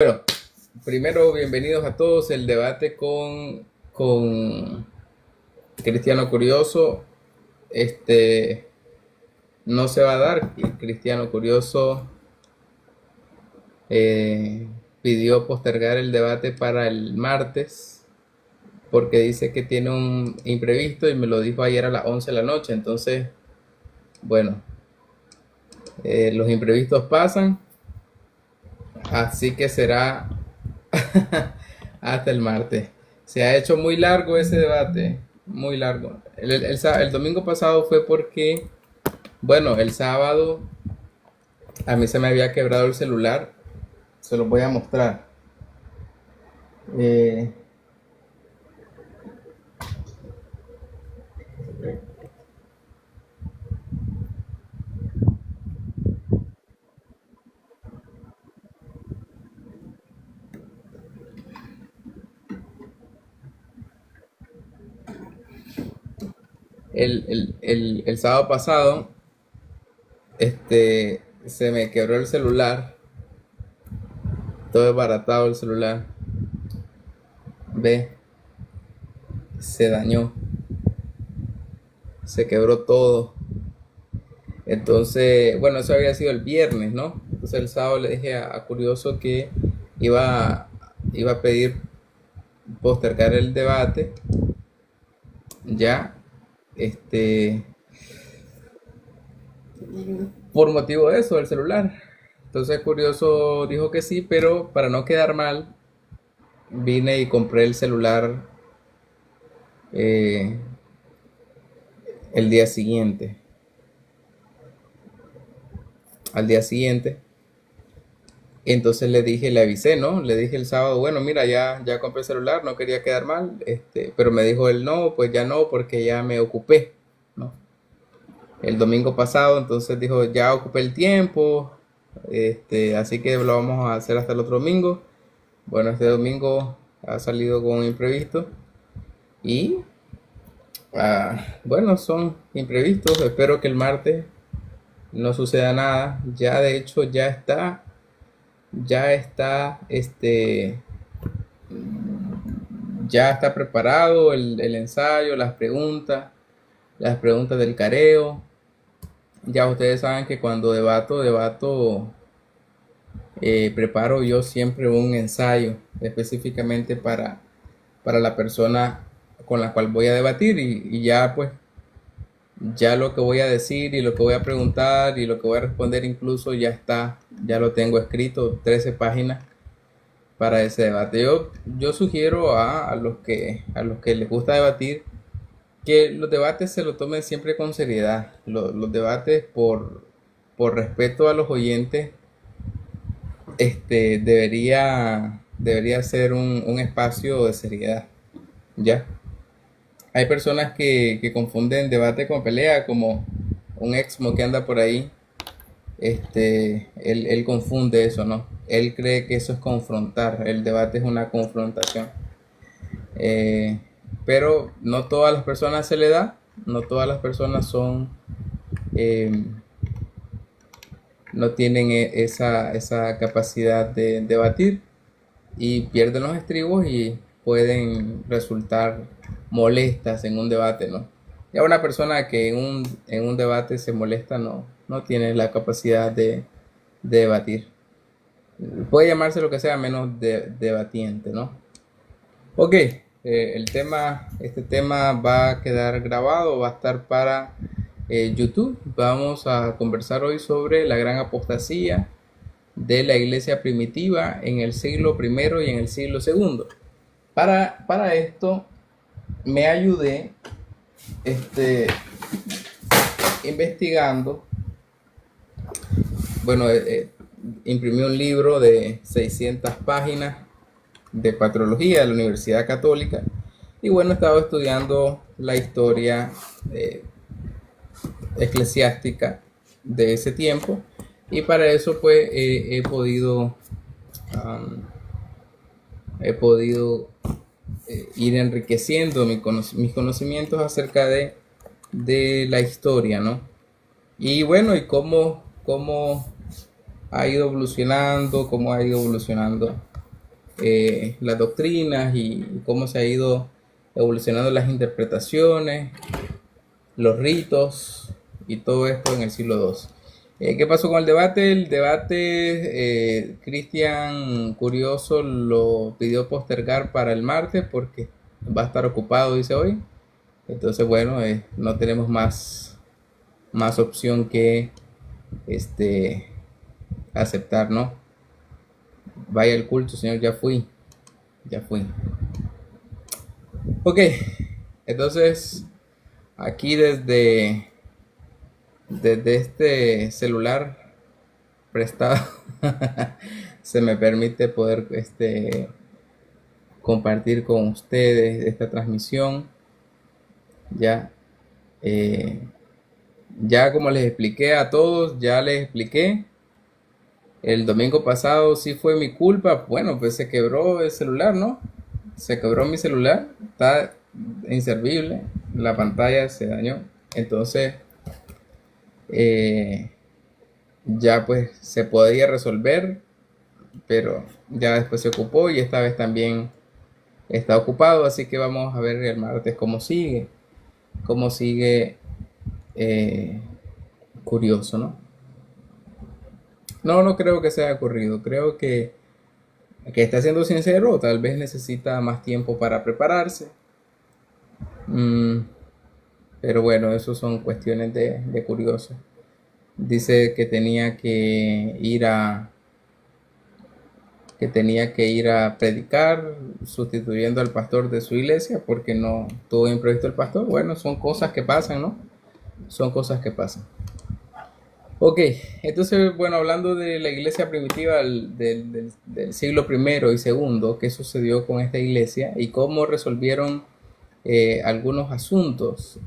Bueno, primero bienvenidos a todos. El debate con Cristiano Curioso no se va a dar. Cristiano Curioso pidió postergar el debate para el martes porque dice que tiene un imprevisto y me lo dijo ayer a las 11 de la noche. Entonces, bueno, los imprevistos pasan, así que será hasta el martes. Se ha hecho muy largo ese debate, muy largo. El domingo pasado fue porque, bueno, el sábado a mí se me había quebrado el celular. Se los voy a mostrar. Eh, el sábado pasado, se me quebró el celular, todo desbaratado el celular. Ve, se dañó, se quebró todo. Entonces, bueno, eso había sido el viernes, ¿no? Entonces el sábado le dije a Curioso que iba a pedir postergar el debate, ya, por motivo de eso, del celular. Entonces Curioso dijo que sí, pero para no quedar mal, vine y compré el celular eh, el día siguiente. Al día siguiente. Entonces le dije, le avisé, ¿no? Le dije el sábado, bueno, mira, ya compré el celular, no quería quedar mal, pero me dijo él, no, pues ya no, porque ya me ocupé, ¿no? El domingo pasado, entonces dijo, ya ocupé el tiempo, así que lo vamos a hacer hasta el otro domingo. Bueno, este domingo ha salido con un imprevisto y, bueno, son imprevistos, espero que el martes no suceda nada. Ya de hecho ya está preparado el ensayo, las preguntas del careo. Ya ustedes saben que cuando debato, preparo yo siempre un ensayo específicamente para la persona con la cual voy a debatir y ya pues ya lo que voy a decir y lo que voy a preguntar y lo que voy a responder incluso ya lo tengo escrito, 13 páginas para ese debate. Yo sugiero a los que les gusta debatir que los debates se lo tomen siempre con seriedad. Los debates por respeto a los oyentes, debería ser un espacio de seriedad. ¿Ya? Hay personas que confunden debate con pelea, como un exmo que anda por ahí. Él confunde eso, ¿no? Él cree que eso es confrontar. El debate es una confrontación. Eh, pero no todas las personas se le da, no todas las personas eh, no tienen esa capacidad de debatir y pierden los estribos y pueden resultar molestas en un debate, ¿no? Ya una persona que en un debate se molesta no tiene la capacidad de debatir. Puede llamarse lo que sea menos debatiente, ¿no? Ok, este tema va a quedar grabado, va a estar para YouTube. Vamos a conversar hoy sobre la gran apostasía de la iglesia primitiva en el siglo primero y en el siglo segundo. Para esto me ayudé investigando. Bueno, imprimí un libro de 600 páginas de patrología de la Universidad Católica y bueno, estaba estudiando la historia eclesiástica de ese tiempo y para eso pues he podido ir enriqueciendo mis conocimientos acerca de la historia, ¿no? Y bueno, y cómo ha ido evolucionando las doctrinas y cómo se ha ido evolucionando las interpretaciones, los ritos y todo esto en el siglo II. ¿Qué pasó con el debate? El debate, Cristian Curioso lo pidió postergar para el martes porque va a estar ocupado, dice hoy. Entonces, bueno, no tenemos más opción que aceptar, ¿no? Vaya el culto, señor, ya fui. Ok, entonces aquí desde este celular prestado se me permite poder compartir con ustedes esta transmisión. Ya como les expliqué a todos, ya les expliqué. El domingo pasado sí fue mi culpa. Bueno, pues se quebró el celular, ¿no? Se quebró mi celular. Está inservible. La pantalla se dañó. Entonces, ya pues se podía resolver. Pero ya después se ocupó y esta vez también está ocupado. Así que vamos a ver el martes cómo sigue. Cómo sigue curioso, ¿no? No creo que se haya ocurrido. Creo que está siendo sincero, tal vez necesita más tiempo para prepararse. Pero bueno, eso son cuestiones de curioso. Dice que tenía que ir a predicar sustituyendo al pastor de su iglesia porque no tuvo imprevisto el pastor. Bueno, son cosas que pasan, ¿no? Son cosas que pasan. Ok, entonces, bueno, hablando de la iglesia primitiva del siglo I y II, qué sucedió con esta iglesia y cómo resolvieron algunos asuntos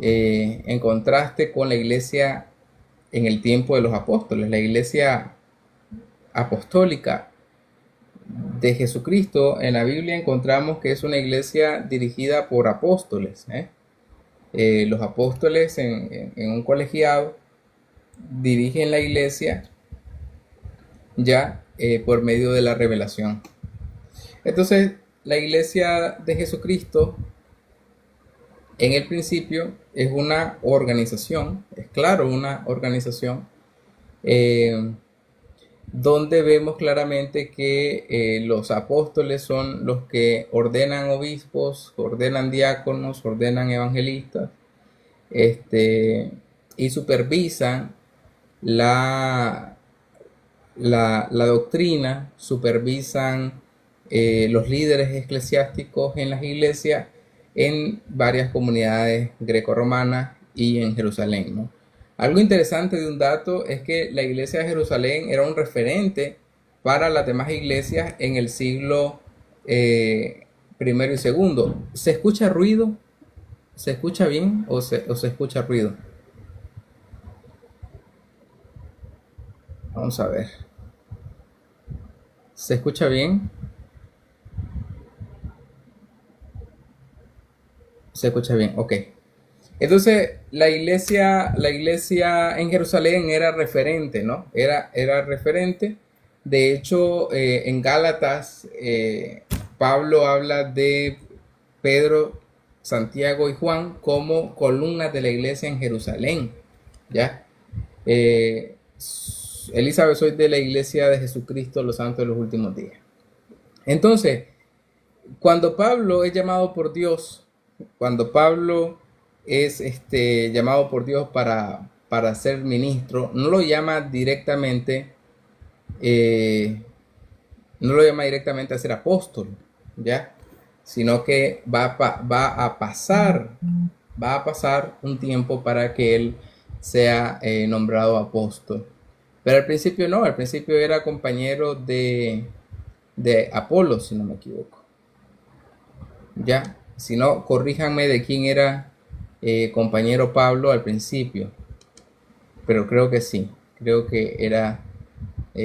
en contraste con la iglesia en el tiempo de los apóstoles. La iglesia apostólica de Jesucristo en la Biblia encontramos que es una iglesia dirigida por apóstoles. Los apóstoles en un colegiado dirigen la iglesia ya por medio de la revelación. Entonces, la iglesia de Jesucristo en el principio es una organización, es claro, una organización donde vemos claramente que los apóstoles son los que ordenan obispos, ordenan diáconos, ordenan evangelistas, y supervisan la doctrina, supervisan los líderes eclesiásticos en las iglesias en varias comunidades grecorromanas y en Jerusalén, ¿no? Algo interesante de un dato es que la iglesia de Jerusalén era un referente para las demás iglesias en el siglo primero y segundo. ¿Se escucha ruido? ¿Se escucha bien o se escucha ruido? Vamos a ver. ¿Se escucha bien? Se escucha bien, ok. Entonces, la iglesia en Jerusalén era referente, ¿no? Era referente. De hecho, en Gálatas, Pablo habla de Pedro, Santiago y Juan como columnas de la iglesia en Jerusalén, ¿ya? Elizabeth, soy de la iglesia de Jesucristo, los santos de los últimos días. Entonces, cuando Pablo es llamado por Dios, cuando Pablo es llamado por Dios para ser ministro, no lo llama directamente a ser apóstol, ¿ya? Sino que va a pasar un tiempo para que él sea nombrado apóstol. Pero al principio no, al principio era compañero de Apolo, si no me equivoco. Ya, si no, corríjanme de quién era compañero Pablo al principio. Pero creo que sí, creo que era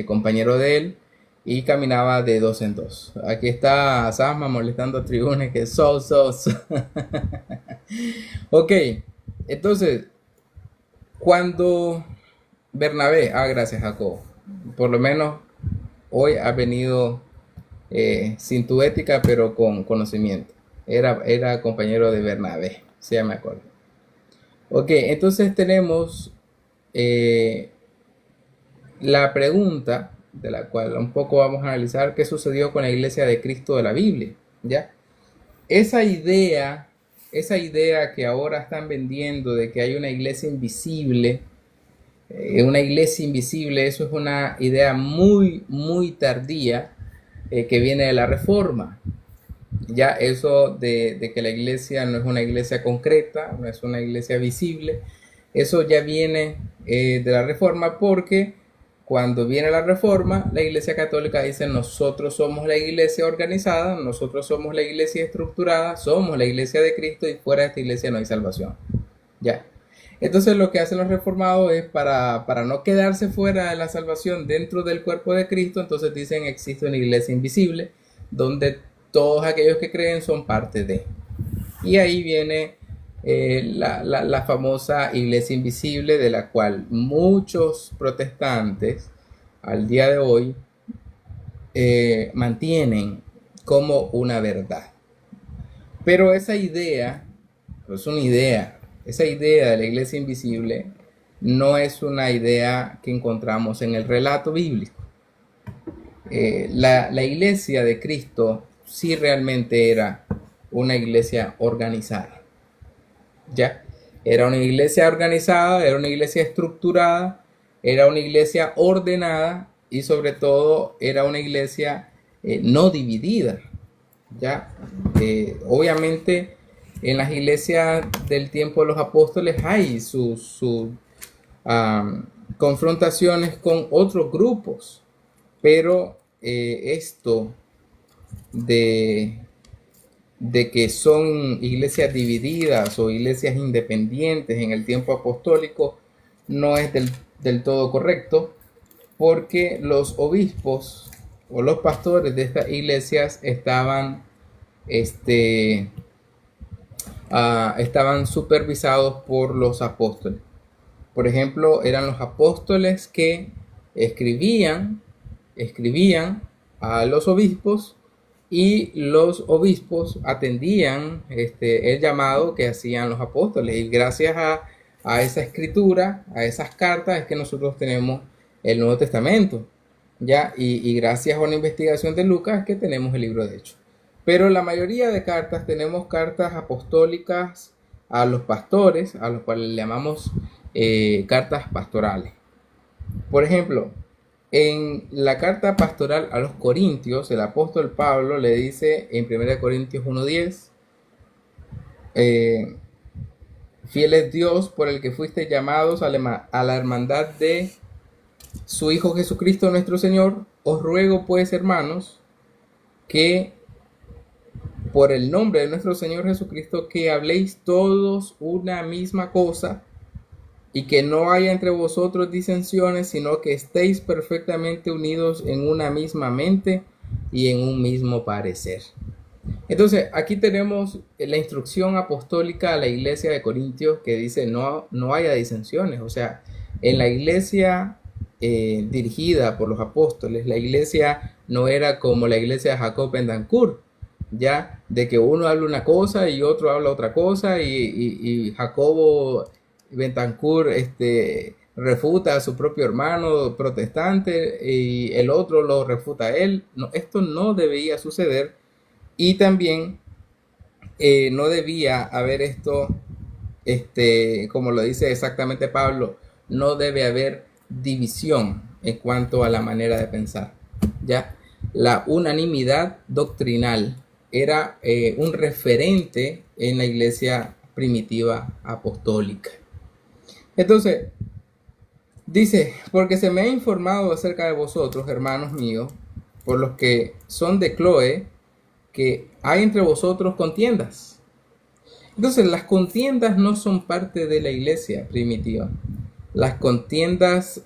compañero de él y caminaba de dos en dos. Aquí está Sasma molestando a Tribunes que sos. Ok, entonces, cuando Bernabé, gracias Jacob, por lo menos hoy ha venido sin tu ética, pero con conocimiento. Era compañero de Bernabé, si ya me acuerdo. Ok, entonces tenemos la pregunta de la cual un poco vamos a analizar qué sucedió con la iglesia de Cristo de la Biblia, ¿ya? Esa idea que ahora están vendiendo de que hay una iglesia invisible, eso es una idea muy, muy tardía que viene de la Reforma. Ya eso de que la iglesia no es una iglesia concreta, no es una iglesia visible, eso ya viene de la Reforma, porque cuando viene la Reforma, la Iglesia Católica dice: nosotros somos la iglesia organizada, nosotros somos la iglesia estructurada, somos la iglesia de Cristo y fuera de esta iglesia no hay salvación. Ya. Entonces lo que hacen los reformados es para no quedarse fuera de la salvación dentro del cuerpo de Cristo, entonces dicen: existe una iglesia invisible donde todos aquellos que creen son parte de. Y ahí viene la famosa iglesia invisible, de la cual muchos protestantes al día de hoy mantienen como una verdad. Pero esa idea, es una idea, esa idea de la iglesia invisible no es una idea que encontramos en el relato bíblico. La iglesia de Cristo sí realmente era una iglesia organizada. ¿Ya? Era una iglesia organizada, era una iglesia estructurada, era una iglesia ordenada y sobre todo era una iglesia no dividida. ¿Ya? Obviamente en las iglesias del tiempo de los apóstoles hay sus confrontaciones con otros grupos, pero esto de que son iglesias divididas o iglesias independientes en el tiempo apostólico no es del todo correcto, porque los obispos o los pastores de estas iglesias estaban supervisados por los apóstoles. Por ejemplo, eran los apóstoles que escribían a los obispos, y los obispos atendían el llamado que hacían los apóstoles, y gracias a esa escritura, a esas cartas, es que nosotros tenemos el Nuevo Testamento, ¿ya? Y gracias a una investigación de Lucas que tenemos el libro de Hechos. Pero la mayoría de cartas, tenemos cartas apostólicas a los pastores, a los cuales le llamamos cartas pastorales. Por ejemplo, en la carta pastoral a los Corintios, el apóstol Pablo le dice en 1 Corintios 1:10: fiel es Dios, por el que fuiste llamados a la hermandad de su Hijo Jesucristo nuestro Señor. Os ruego pues, hermanos, que por el nombre de nuestro Señor Jesucristo, que habléis todos una misma cosa, y que no haya entre vosotros disensiones, sino que estéis perfectamente unidos en una misma mente y en un mismo parecer. Entonces, aquí tenemos la instrucción apostólica a la iglesia de Corintios, que dice: no haya disensiones. O sea, en la iglesia dirigida por los apóstoles, la iglesia no era como la iglesia de Jacob Bendancur, ya, de que uno habla una cosa y otro habla otra cosa, y Jacobo Bentancur refuta a su propio hermano protestante y el otro lo refuta a él. No, esto no debía suceder, y también no debía haber esto, como lo dice exactamente Pablo, no debe haber división en cuanto a la manera de pensar. Ya, la unanimidad doctrinal era un referente en la iglesia primitiva apostólica. Entonces, dice: porque se me ha informado acerca de vosotros, hermanos míos, por los que son de Cloé, que hay entre vosotros contiendas. Entonces, las contiendas no son parte de la iglesia primitiva. Las contiendas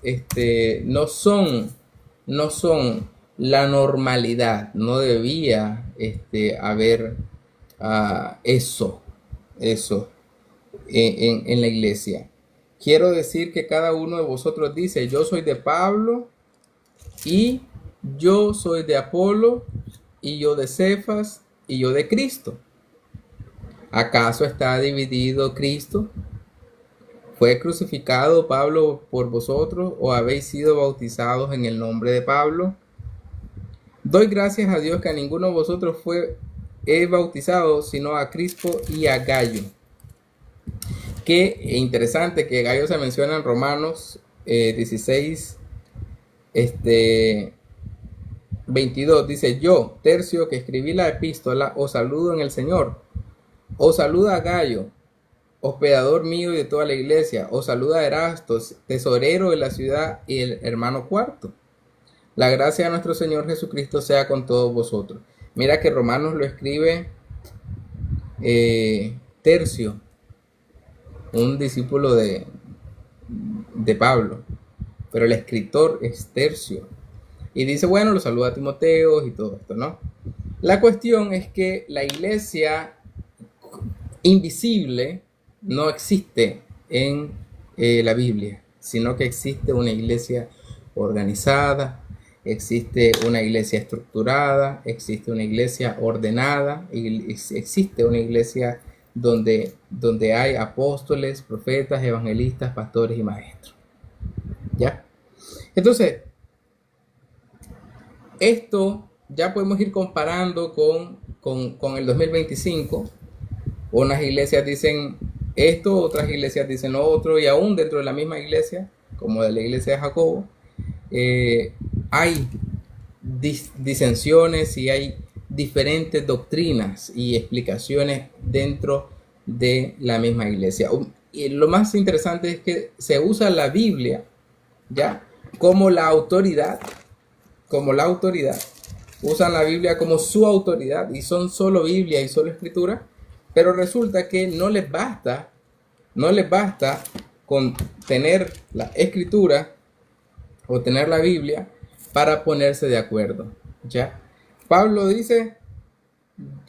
no son la normalidad. No debía haber eso en la iglesia. Quiero decir que cada uno de vosotros dice: yo soy de Pablo, y yo soy de Apolo, y yo de Cefas, y yo de Cristo. ¿Acaso está dividido Cristo? ¿Fue crucificado Pablo por vosotros o habéis sido bautizados en el nombre de Pablo? Doy gracias a Dios que a ninguno de vosotros he bautizado, sino a Crispo y a Gallo. Qué interesante que Gallo se menciona en Romanos 16, 22. Dice: yo, Tercio, que escribí la epístola, os saludo en el Señor. Os saluda Gallo, hospedador mío y de toda la iglesia. Os saluda Erasto, tesorero de la ciudad, y el hermano Cuarto. La gracia de nuestro Señor Jesucristo sea con todos vosotros. Mira que Romanos lo escribe Tercio, un discípulo de Pablo, pero el escritor es Tercio. Y dice, bueno, lo saluda a Timoteo y todo esto, ¿no? La cuestión es que la iglesia invisible no existe en la Biblia, sino que existe una iglesia organizada, existe una iglesia estructurada, existe una iglesia ordenada, y existe una iglesia donde hay apóstoles, profetas, evangelistas, pastores y maestros. ¿Ya? Entonces, esto ya podemos ir comparando con el 2025. Unas iglesias dicen esto, otras iglesias dicen lo otro, y aún dentro de la misma iglesia, como de la iglesia de Jacobo, hay disensiones y hay diferentes doctrinas y explicaciones dentro de la misma iglesia. Y lo más interesante es que se usa la Biblia ya como la autoridad, usan la Biblia como su autoridad y son solo Biblia y solo escritura, pero resulta que no les basta con tener la escritura o tener la Biblia para ponerse de acuerdo. ¿Ya? Pablo dice: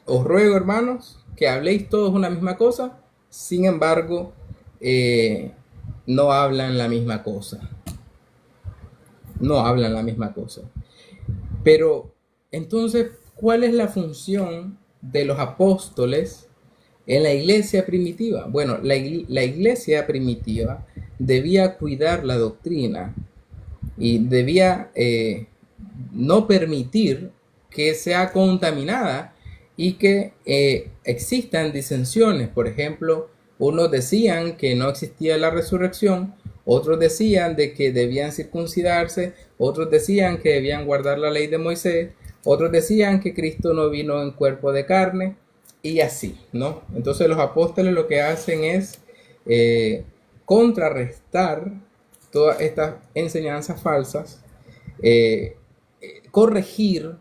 os ruego, hermanos, que habléis todos una misma cosa, sin embargo, no hablan la misma cosa. No hablan la misma cosa. Pero, entonces, ¿cuál es la función de los apóstoles en la iglesia primitiva? Bueno, la iglesia primitiva debía cuidar la doctrina y debía no permitir que sea contaminada y que existan disensiones. Por ejemplo, unos decían que no existía la resurrección, otros decían de que debían circuncidarse, otros decían que debían guardar la ley de Moisés, otros decían que Cristo no vino en cuerpo de carne, y así, ¿no? Entonces los apóstoles lo que hacen es contrarrestar todas estas enseñanzas falsas, corregir,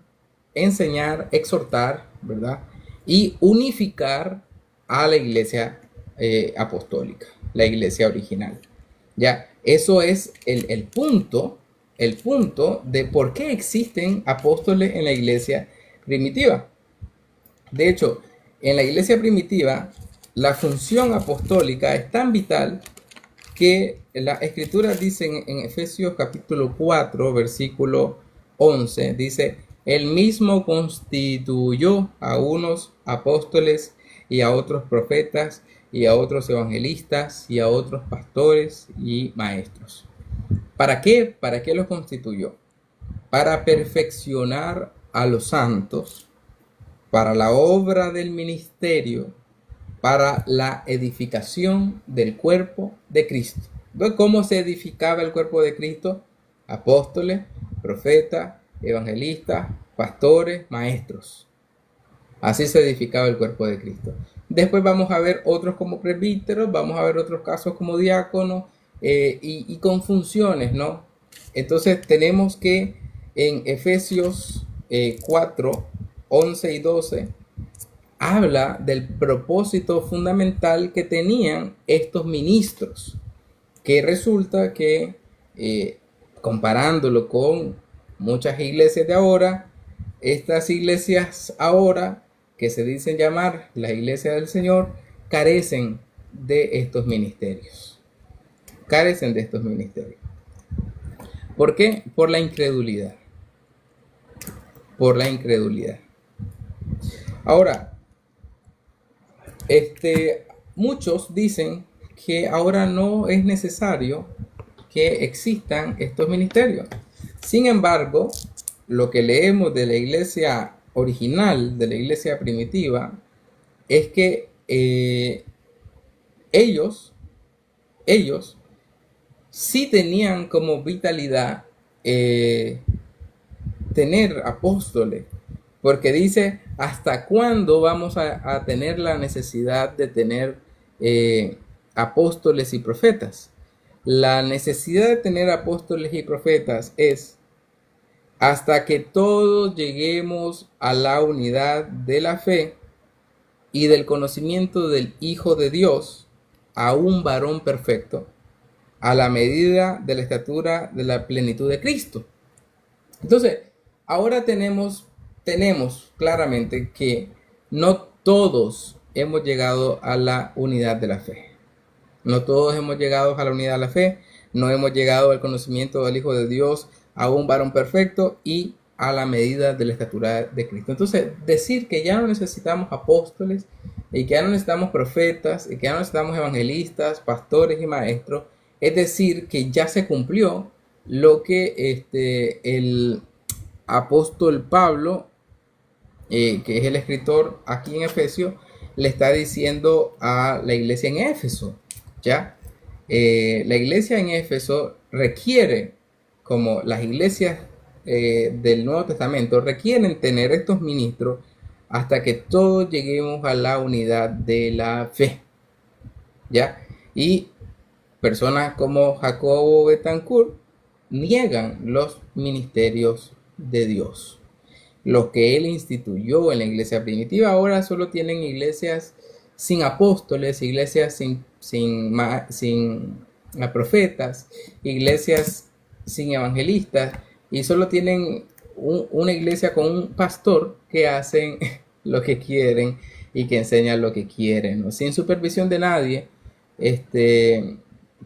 enseñar, exhortar, ¿verdad? Y unificar a la iglesia apostólica, la iglesia original. Ya, eso es el punto de por qué existen apóstoles en la iglesia primitiva. De hecho, en la iglesia primitiva, la función apostólica es tan vital que las escrituras dicen en Efesios capítulo 4, versículo 11, dice: él mismo constituyó a unos apóstoles y a otros profetas y a otros evangelistas y a otros pastores y maestros. ¿Para qué? ¿Para qué los constituyó? Para perfeccionar a los santos, para la obra del ministerio, para la edificación del cuerpo de Cristo. Entonces, ¿cómo se edificaba el cuerpo de Cristo? Apóstoles, profetas, evangelistas, pastores, maestros. Así se edificaba el cuerpo de Cristo. Después vamos a ver otros como presbíteros, vamos a ver otros casos como diáconos y con funciones, ¿no? Entonces tenemos que en Efesios 4, 11 y 12 habla del propósito fundamental que tenían estos ministros, que resulta que comparándolo con muchas iglesias de ahora, estas iglesias ahora que se dicen llamar la iglesia del Señor carecen de estos ministerios. Carecen de estos ministerios. ¿Por qué? Por la incredulidad. Por la incredulidad. Ahora, muchos dicen que ahora no es necesario que existan estos ministerios. Sin embargo, lo que leemos de la iglesia original, de la iglesia primitiva, es que ellos sí tenían como vitalidad tener apóstoles, porque dice, ¿hasta cuándo vamos a tener la necesidad de tener apóstoles y profetas? La necesidad de tener apóstoles y profetas es hasta que todos lleguemos a la unidad de la fe y del conocimiento del Hijo de Dios, a un varón perfecto, a la medida de la estatura de la plenitud de Cristo. Entonces, ahora tenemos claramente que no todos hemos llegado a la unidad de la fe. No todos hemos llegado a la unidad de la fe, no hemos llegado al conocimiento del Hijo de Dios, a un varón perfecto y a la medida de la estatura de Cristo. Entonces, decir que ya no necesitamos apóstoles y que ya no necesitamos profetas y que ya no necesitamos evangelistas, pastores y maestros, es decir que ya se cumplió lo que el apóstol Pablo, que es el escritor aquí en Efesios, le está diciendo a la iglesia en Éfeso. ¿Ya? La iglesia en Éfeso requiere, como las iglesias del Nuevo Testamento, requieren tener estos ministros hasta que todos lleguemos a la unidad de la fe. ¿Ya? Y personas como Jacobo Betancourt niegan los ministerios de Dios. Los que él instituyó en la iglesia primitiva ahora solo tienen iglesias sin apóstoles, iglesias sin profetas, iglesias sin evangelistas, y solo tienen una iglesia con un pastor que hacen lo que quieren y que enseñan lo que quieren, ¿no? Sin supervisión de nadie,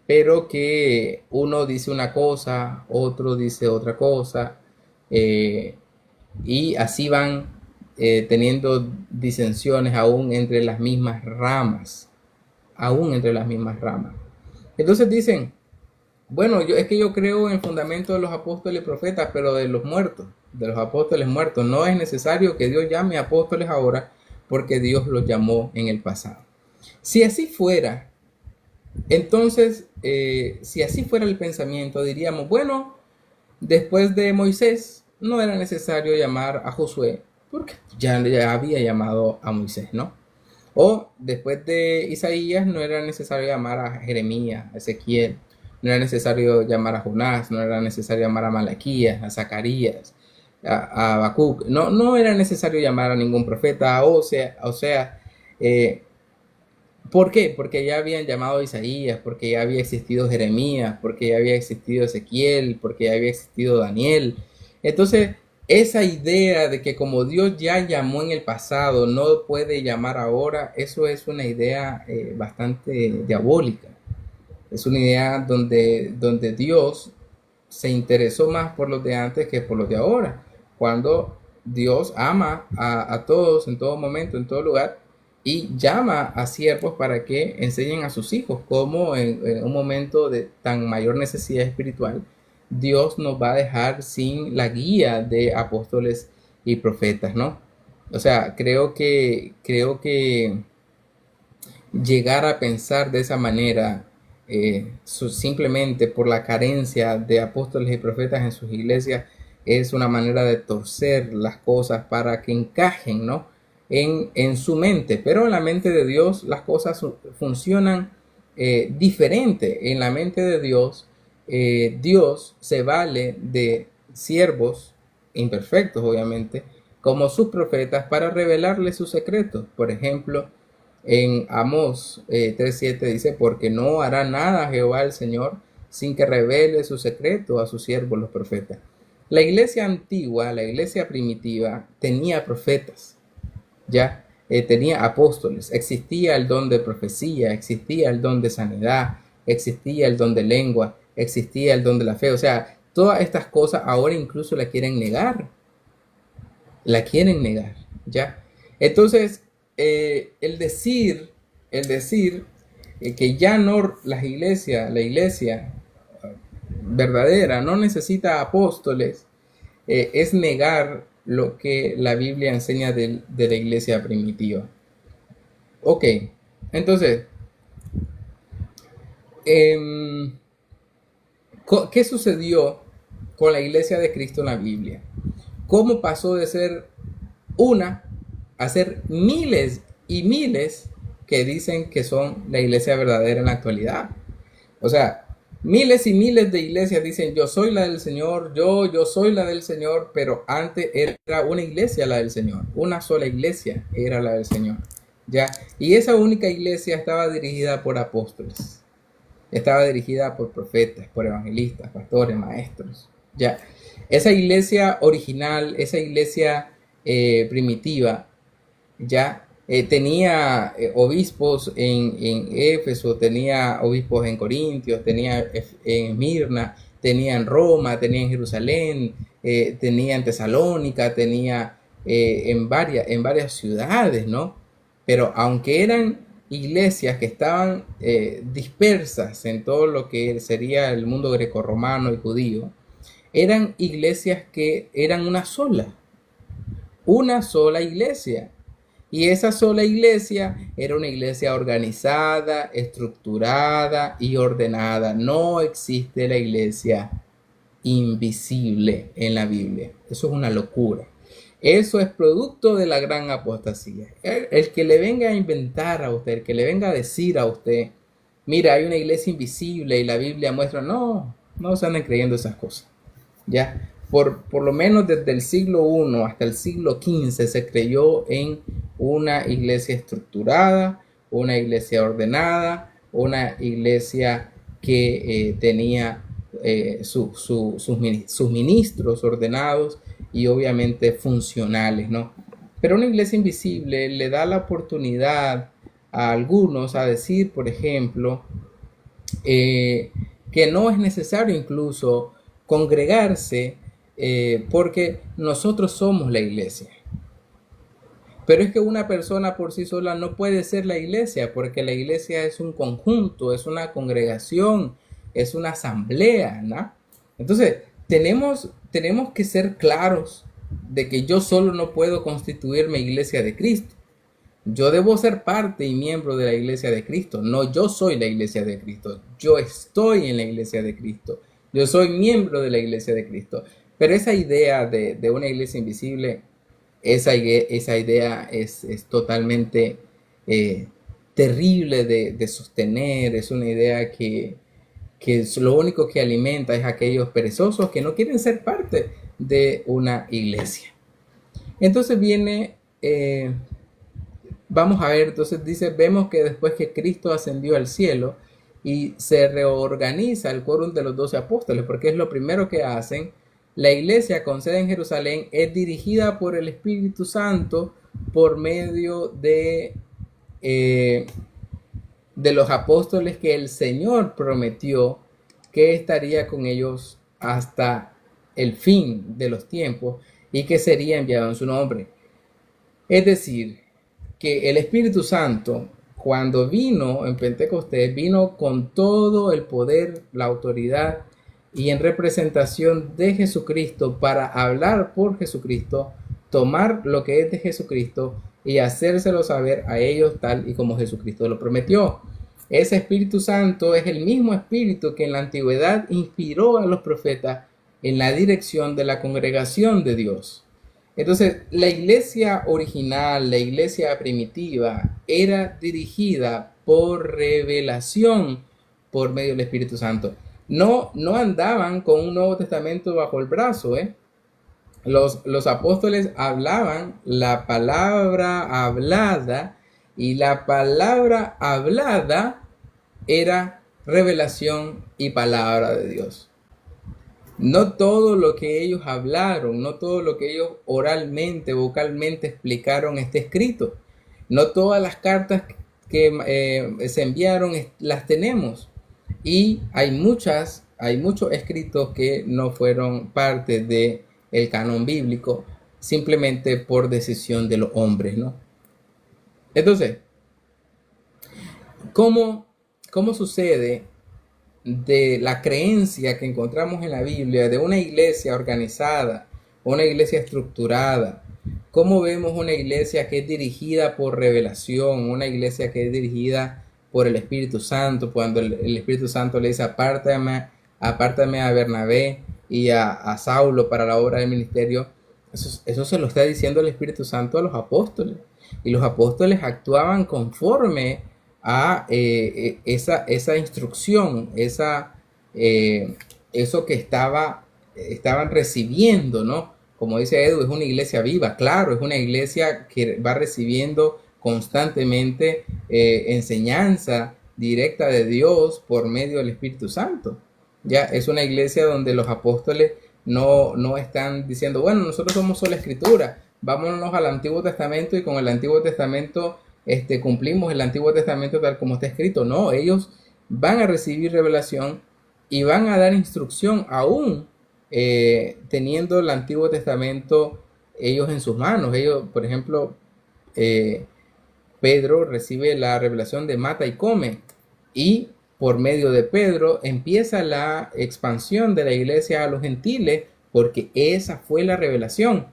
pero que uno dice una cosa, otro dice otra cosa, y así van teniendo disensiones aún entre las mismas ramas. Entonces dicen, bueno, es que yo creo en el fundamento de los apóstoles y profetas, pero de los muertos, de los apóstoles muertos. No es necesario que Dios llame apóstoles ahora, porque Dios los llamó en el pasado. Si así fuera, entonces, si así fuera el pensamiento, diríamos, bueno, después de Moisés no era necesario llamar a Josué, porque ya había llamado a Moisés, ¿no? O después de Isaías no era necesario llamar a Jeremías, a Ezequiel, no era necesario llamar a Jonás, no era necesario llamar a Malaquías, a Zacarías, a Habacuc, no era necesario llamar a ningún profeta, o sea, ¿por qué? Porque ya habían llamado a Isaías, porque ya había existido Jeremías, porque ya había existido Ezequiel, porque ya había existido Daniel. Entonces, esa idea de que como Dios ya llamó en el pasado, no puede llamar ahora, eso es una idea bastante diabólica. Es una idea donde Dios se interesó más por los de antes que por los de ahora. Cuando Dios ama a todos en todo momento, en todo lugar, y llama a siervos para que enseñen a sus hijos, como en un momento de tan mayor necesidad espiritual, Dios nos va a dejar sin la guía de apóstoles y profetas, ¿no? O sea, creo que llegar a pensar de esa manera, simplemente por la carencia de apóstoles y profetas en sus iglesias, es una manera de torcer las cosas para que encajen, ¿no? En su mente, pero en la mente de Dios las cosas funcionan diferente. En la mente de Dios, Dios se vale de siervos imperfectos, obviamente, como sus profetas para revelarles sus secretos. Por ejemplo, en Amós 3:7 dice, porque no hará nada Jehová el Señor sin que revele su secreto a sus siervos los profetas. La iglesia antigua, la iglesia primitiva, tenía profetas, ya tenía apóstoles, existía el don de profecía, existía el don de sanidad, existía el don de lengua, existía el don de la fe. O sea, todas estas cosas ahora incluso la quieren negar, ya. Entonces, el decir que ya no la iglesia verdadera no necesita apóstoles, es negar lo que la Biblia enseña de la iglesia primitiva. Ok, entonces, em, ¿qué sucedió con la iglesia de Cristo en la Biblia? ¿Cómo pasó de ser una a ser miles y miles que dicen que son la iglesia verdadera en la actualidad? O sea, miles y miles de iglesias dicen yo soy la del Señor, yo soy la del Señor, pero antes era una iglesia la del Señor, una sola iglesia era la del Señor, ¿ya? Y esa única iglesia estaba dirigida por apóstoles, estaba dirigida por profetas, por evangelistas, pastores, maestros, ¿ya? Esa iglesia original, esa iglesia primitiva, ya tenía obispos en Éfeso, tenía obispos en Corintios, tenía en Mirna, tenía en Roma, tenía en Jerusalén, tenía en Tesalónica, tenía en varias ciudades, ¿no? Pero aunque eran iglesias que estaban dispersas en todo lo que sería el mundo grecorromano y judío, eran iglesias que eran una sola iglesia. Y esa sola iglesia era una iglesia organizada, estructurada y ordenada. No existe la iglesia invisible en la Biblia. Eso es una locura. Eso es producto de la gran apostasía. El que le venga a inventar a usted, el que le venga a decir a usted, mira, hay una iglesia invisible y la Biblia muestra, no se anden creyendo esas cosas. ¿Ya? Por lo menos desde el siglo I hasta el siglo XV se creyó en una iglesia estructurada, una iglesia ordenada, una iglesia que tenía sus ministros ordenados y obviamente funcionales, ¿no? Pero una iglesia invisible le da la oportunidad a algunos a decir, por ejemplo, que no es necesario incluso congregarse porque nosotros somos la iglesia. Pero es que una persona por sí sola no puede ser la iglesia, porque la iglesia es un conjunto, es una congregación, es una asamblea, ¿no? Entonces, tenemos que ser claros de que yo solo no puedo constituirme iglesia de Cristo. Yo debo ser parte y miembro de la iglesia de Cristo. No, yo soy la iglesia de Cristo. Yo estoy en la iglesia de Cristo. Yo soy miembro de la iglesia de Cristo. Pero esa idea de una iglesia invisible, esa idea es totalmente terrible de sostener. Es una idea que lo único que alimenta es a aquellos perezosos que no quieren ser parte de una iglesia. Entonces vamos a ver, entonces dice, vemos que después que Cristo ascendió al cielo y se reorganiza el quórum de los 12 apóstoles, porque es lo primero que hacen, la iglesia con sede en Jerusalén es dirigida por el Espíritu Santo por medio de los apóstoles que el Señor prometió que estaría con ellos hasta el fin de los tiempos y que sería enviado en su nombre. Es decir, que el Espíritu Santo, cuando vino en Pentecostés, vino con todo el poder, la autoridad y en representación de Jesucristo para hablar por Jesucristo, tomar lo que es de Jesucristo y hacérselo saber a ellos tal y como Jesucristo lo prometió. Ese Espíritu Santo es el mismo Espíritu que en la antigüedad inspiró a los profetas en la dirección de la congregación de Dios. Entonces, la iglesia original, la iglesia primitiva, era dirigida por revelación por medio del Espíritu Santo. No andaban con un Nuevo Testamento bajo el brazo, ¿eh? Los apóstoles hablaban la palabra hablada y la palabra hablada era revelación y palabra de Dios. No todo lo que ellos hablaron, no todo lo que ellos oralmente, vocalmente explicaron está escrito. No todas las cartas que se enviaron las tenemos. Y hay muchos escritos que no fueron parte del canon bíblico simplemente por decisión de los hombres, ¿no? Entonces, ¿cómo, cómo sucede de la creencia que encontramos en la Biblia de una iglesia organizada, una iglesia estructurada? ¿Cómo vemos una iglesia que es dirigida por revelación, una iglesia que es dirigida por el Espíritu Santo, cuando el Espíritu Santo le dice apártame a Bernabé y a Saulo para la obra del ministerio? Eso se lo está diciendo el Espíritu Santo a los apóstoles. Y los apóstoles actuaban conforme a esa instrucción, eso que estaban recibiendo, ¿no? Como dice Edu, es una iglesia viva, claro, es una iglesia que va recibiendo constantemente enseñanza directa de Dios por medio del Espíritu Santo. Ya es una iglesia donde los apóstoles no están diciendo, bueno, nosotros somos sola escritura, vámonos al Antiguo Testamento y con el Antiguo Testamento cumplimos el Antiguo Testamento tal como está escrito. No, ellos van a recibir revelación y van a dar instrucción aún teniendo el Antiguo Testamento ellos en sus manos. Ellos, por ejemplo, Pedro recibe la revelación de mata y come, y por medio de Pedro empieza la expansión de la iglesia a los gentiles, porque esa fue la revelación.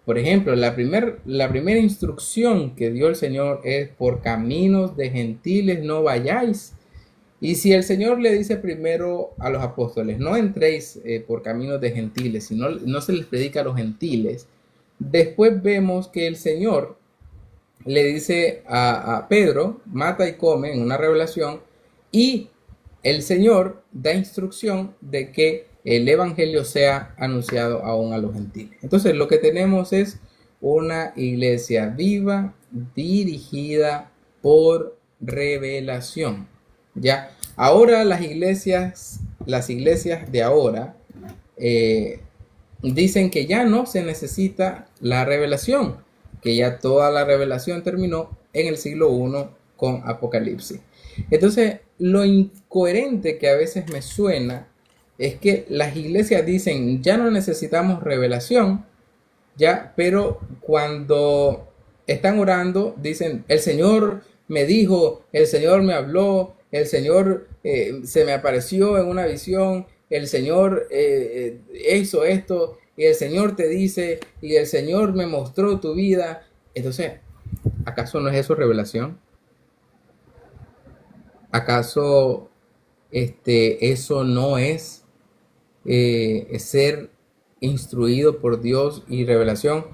Por ejemplo, la primera instrucción que dio el Señor es: por caminos de gentiles no vayáis. Y si el Señor le dice primero a los apóstoles, no entréis por caminos de gentiles, sino no se les predica a los gentiles, después vemos que el Señor le dice a Pedro, mata y come, en una revelación, y el Señor da instrucción de que el evangelio sea anunciado aún a los gentiles. Entonces lo que tenemos es una iglesia viva, dirigida por revelación. Ya, ahora las iglesias de ahora dicen que ya no se necesita la revelación, que ya toda la revelación terminó en el siglo I con Apocalipsis. Entonces, lo incoherente que a veces me suena es que las iglesias dicen, ya no necesitamos revelación, ya, pero cuando están orando, dicen, el Señor me dijo, el Señor me habló, el Señor se me apareció en una visión, el Señor hizo esto, y el Señor te dice, y el Señor me mostró tu vida. Entonces, ¿acaso no es eso revelación? ¿Acaso eso no es ser instruido por Dios? Y revelación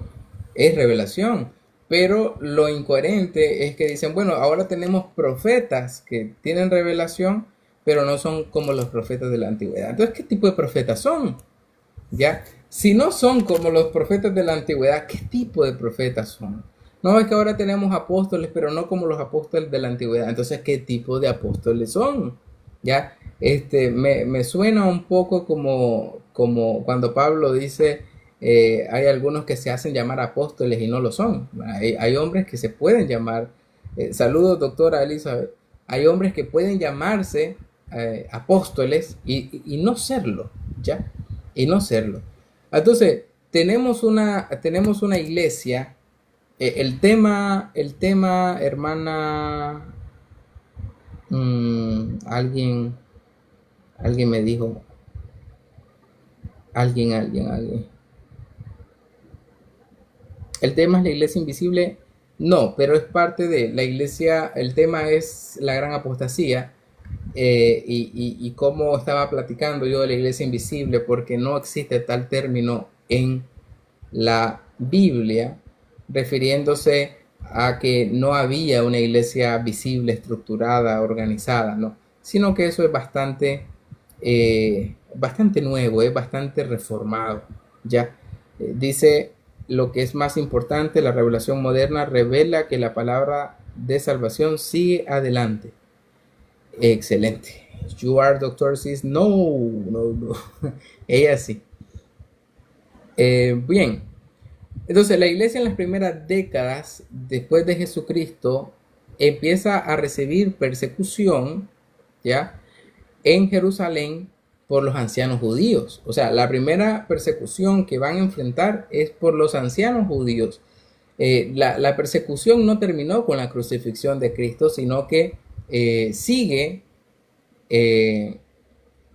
es revelación. Pero lo incoherente es que dicen, bueno, ahora tenemos profetas que tienen revelación, pero no son como los profetas de la antigüedad. Entonces, ¿qué tipo de profetas son? ¿Ya? Si no son como los profetas de la antigüedad, ¿qué tipo de profetas son? No, es que ahora tenemos apóstoles, pero no como los apóstoles de la antigüedad. Entonces, ¿qué tipo de apóstoles son? ¿Ya? Me suena un poco como cuando Pablo dice, hay algunos que se hacen llamar apóstoles y no lo son. Hay hombres que se pueden llamar, saludos doctora Elizabeth, hay hombres que pueden llamarse apóstoles y no serlo, ¿ya? Y no serlo. Entonces, tenemos una iglesia. El tema, hermana, alguien me dijo, alguien. El tema es la iglesia invisible. No, pero es parte de la iglesia. El tema es la gran apostasía. Y cómo estaba platicando yo de la iglesia invisible, porque no existe tal término en la Biblia, refiriéndose a que no había una iglesia visible, estructurada, organizada, ¿no? Sino que eso es bastante nuevo, es bastante reformado, ¿ya? Dice, lo que es más importante, la revelación moderna revela que la palabra de salvación sigue adelante. Excelente. You are Dr. Sis. No. Ella sí. Bien. Entonces, la iglesia en las primeras décadas después de Jesucristo empieza a recibir persecución, ¿ya? En Jerusalén por los ancianos judíos. O sea, la primera persecución que van a enfrentar es por los ancianos judíos. La persecución no terminó con la crucifixión de Cristo, sino que sigue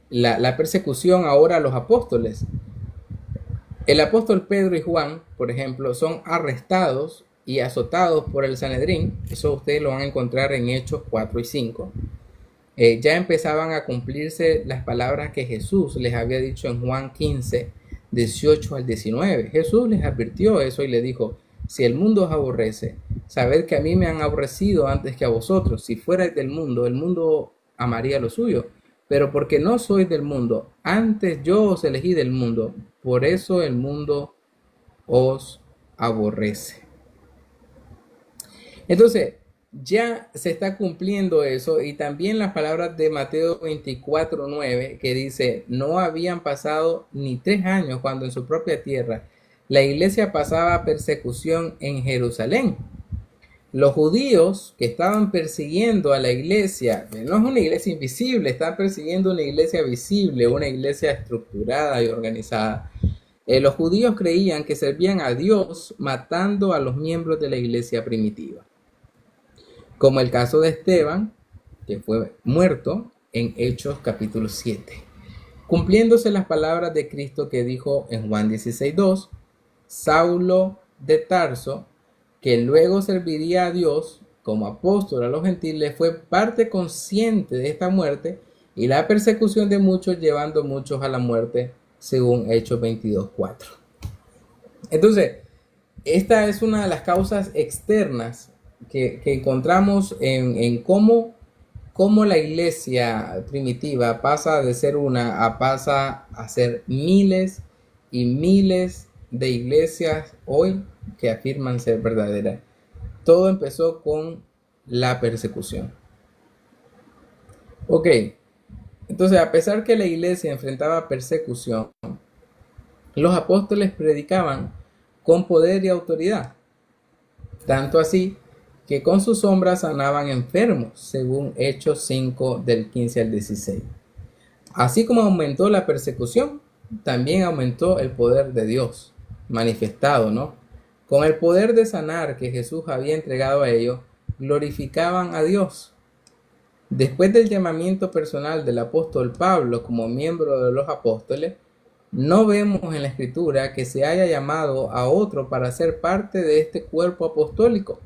la persecución ahora a los apóstoles. El apóstol Pedro y Juan, por ejemplo, son arrestados y azotados por el Sanedrín. Eso ustedes lo van a encontrar en Hechos 4 y 5. Ya empezaban a cumplirse las palabras que Jesús les había dicho en Juan 15, 18 al 19. Jesús les advirtió eso y le dijo: si el mundo os aborrece, sabed que a mí me han aborrecido antes que a vosotros. Si fuerais del mundo, el mundo amaría lo suyo. Pero porque no sois del mundo, antes yo os elegí del mundo, por eso el mundo os aborrece. Entonces, ya se está cumpliendo eso, y también las palabras de Mateo 24:9, que dice: no habían pasado ni 3 años cuando en su propia tierra la iglesia pasaba persecución en Jerusalén. Los judíos que estaban persiguiendo a la iglesia, no es una iglesia invisible, están persiguiendo una iglesia visible, una iglesia estructurada y organizada. Los judíos creían que servían a Dios matando a los miembros de la iglesia primitiva, como el caso de Esteban, que fue muerto en Hechos capítulo 7, cumpliéndose las palabras de Cristo que dijo en Juan 16:2: Saulo de Tarso, que luego serviría a Dios como apóstol a los gentiles, fue parte consciente de esta muerte y la persecución de muchos, llevando muchos a la muerte, según Hechos 22:4. Entonces, esta es una de las causas externas que encontramos en cómo la iglesia primitiva pasa de ser pasa a ser miles y miles de iglesias hoy que afirman ser verdaderas. Todo empezó con la persecución. Ok, entonces, a pesar que la iglesia enfrentaba persecución, los apóstoles predicaban con poder y autoridad, tanto así que con sus sombras sanaban enfermos, según Hechos 5 del 15 al 16. Así como aumentó la persecución, también aumentó el poder de Dios manifestado, ¿no? Con el poder de sanar que Jesús había entregado a ellos, glorificaban a Dios. Después del llamamiento personal del apóstol Pablo como miembro de los apóstoles, no vemos en la escritura que se haya llamado a otro para ser parte de este cuerpo apostólico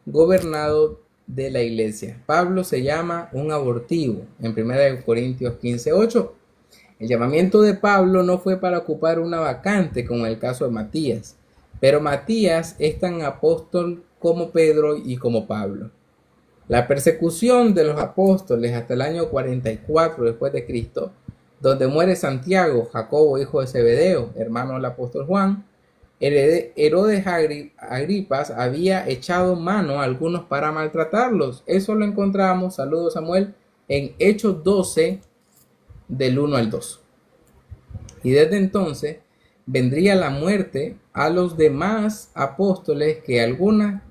gobernado de la iglesia. Pablo se llama un abortivo en 1 Corintios 15:8. El llamamiento de Pablo no fue para ocupar una vacante como en el caso de Matías, pero Matías es tan apóstol como Pedro y como Pablo. La persecución de los apóstoles hasta el año 44 después de Cristo, donde muere Santiago, Jacobo, hijo de Zebedeo, hermano del apóstol Juan, Herodes Agripas había echado mano a algunos para maltratarlos. Eso lo encontramos, saludos Samuel, en Hechos 12, del 1 al 2. Y desde entonces vendría la muerte a los demás apóstoles, que algunas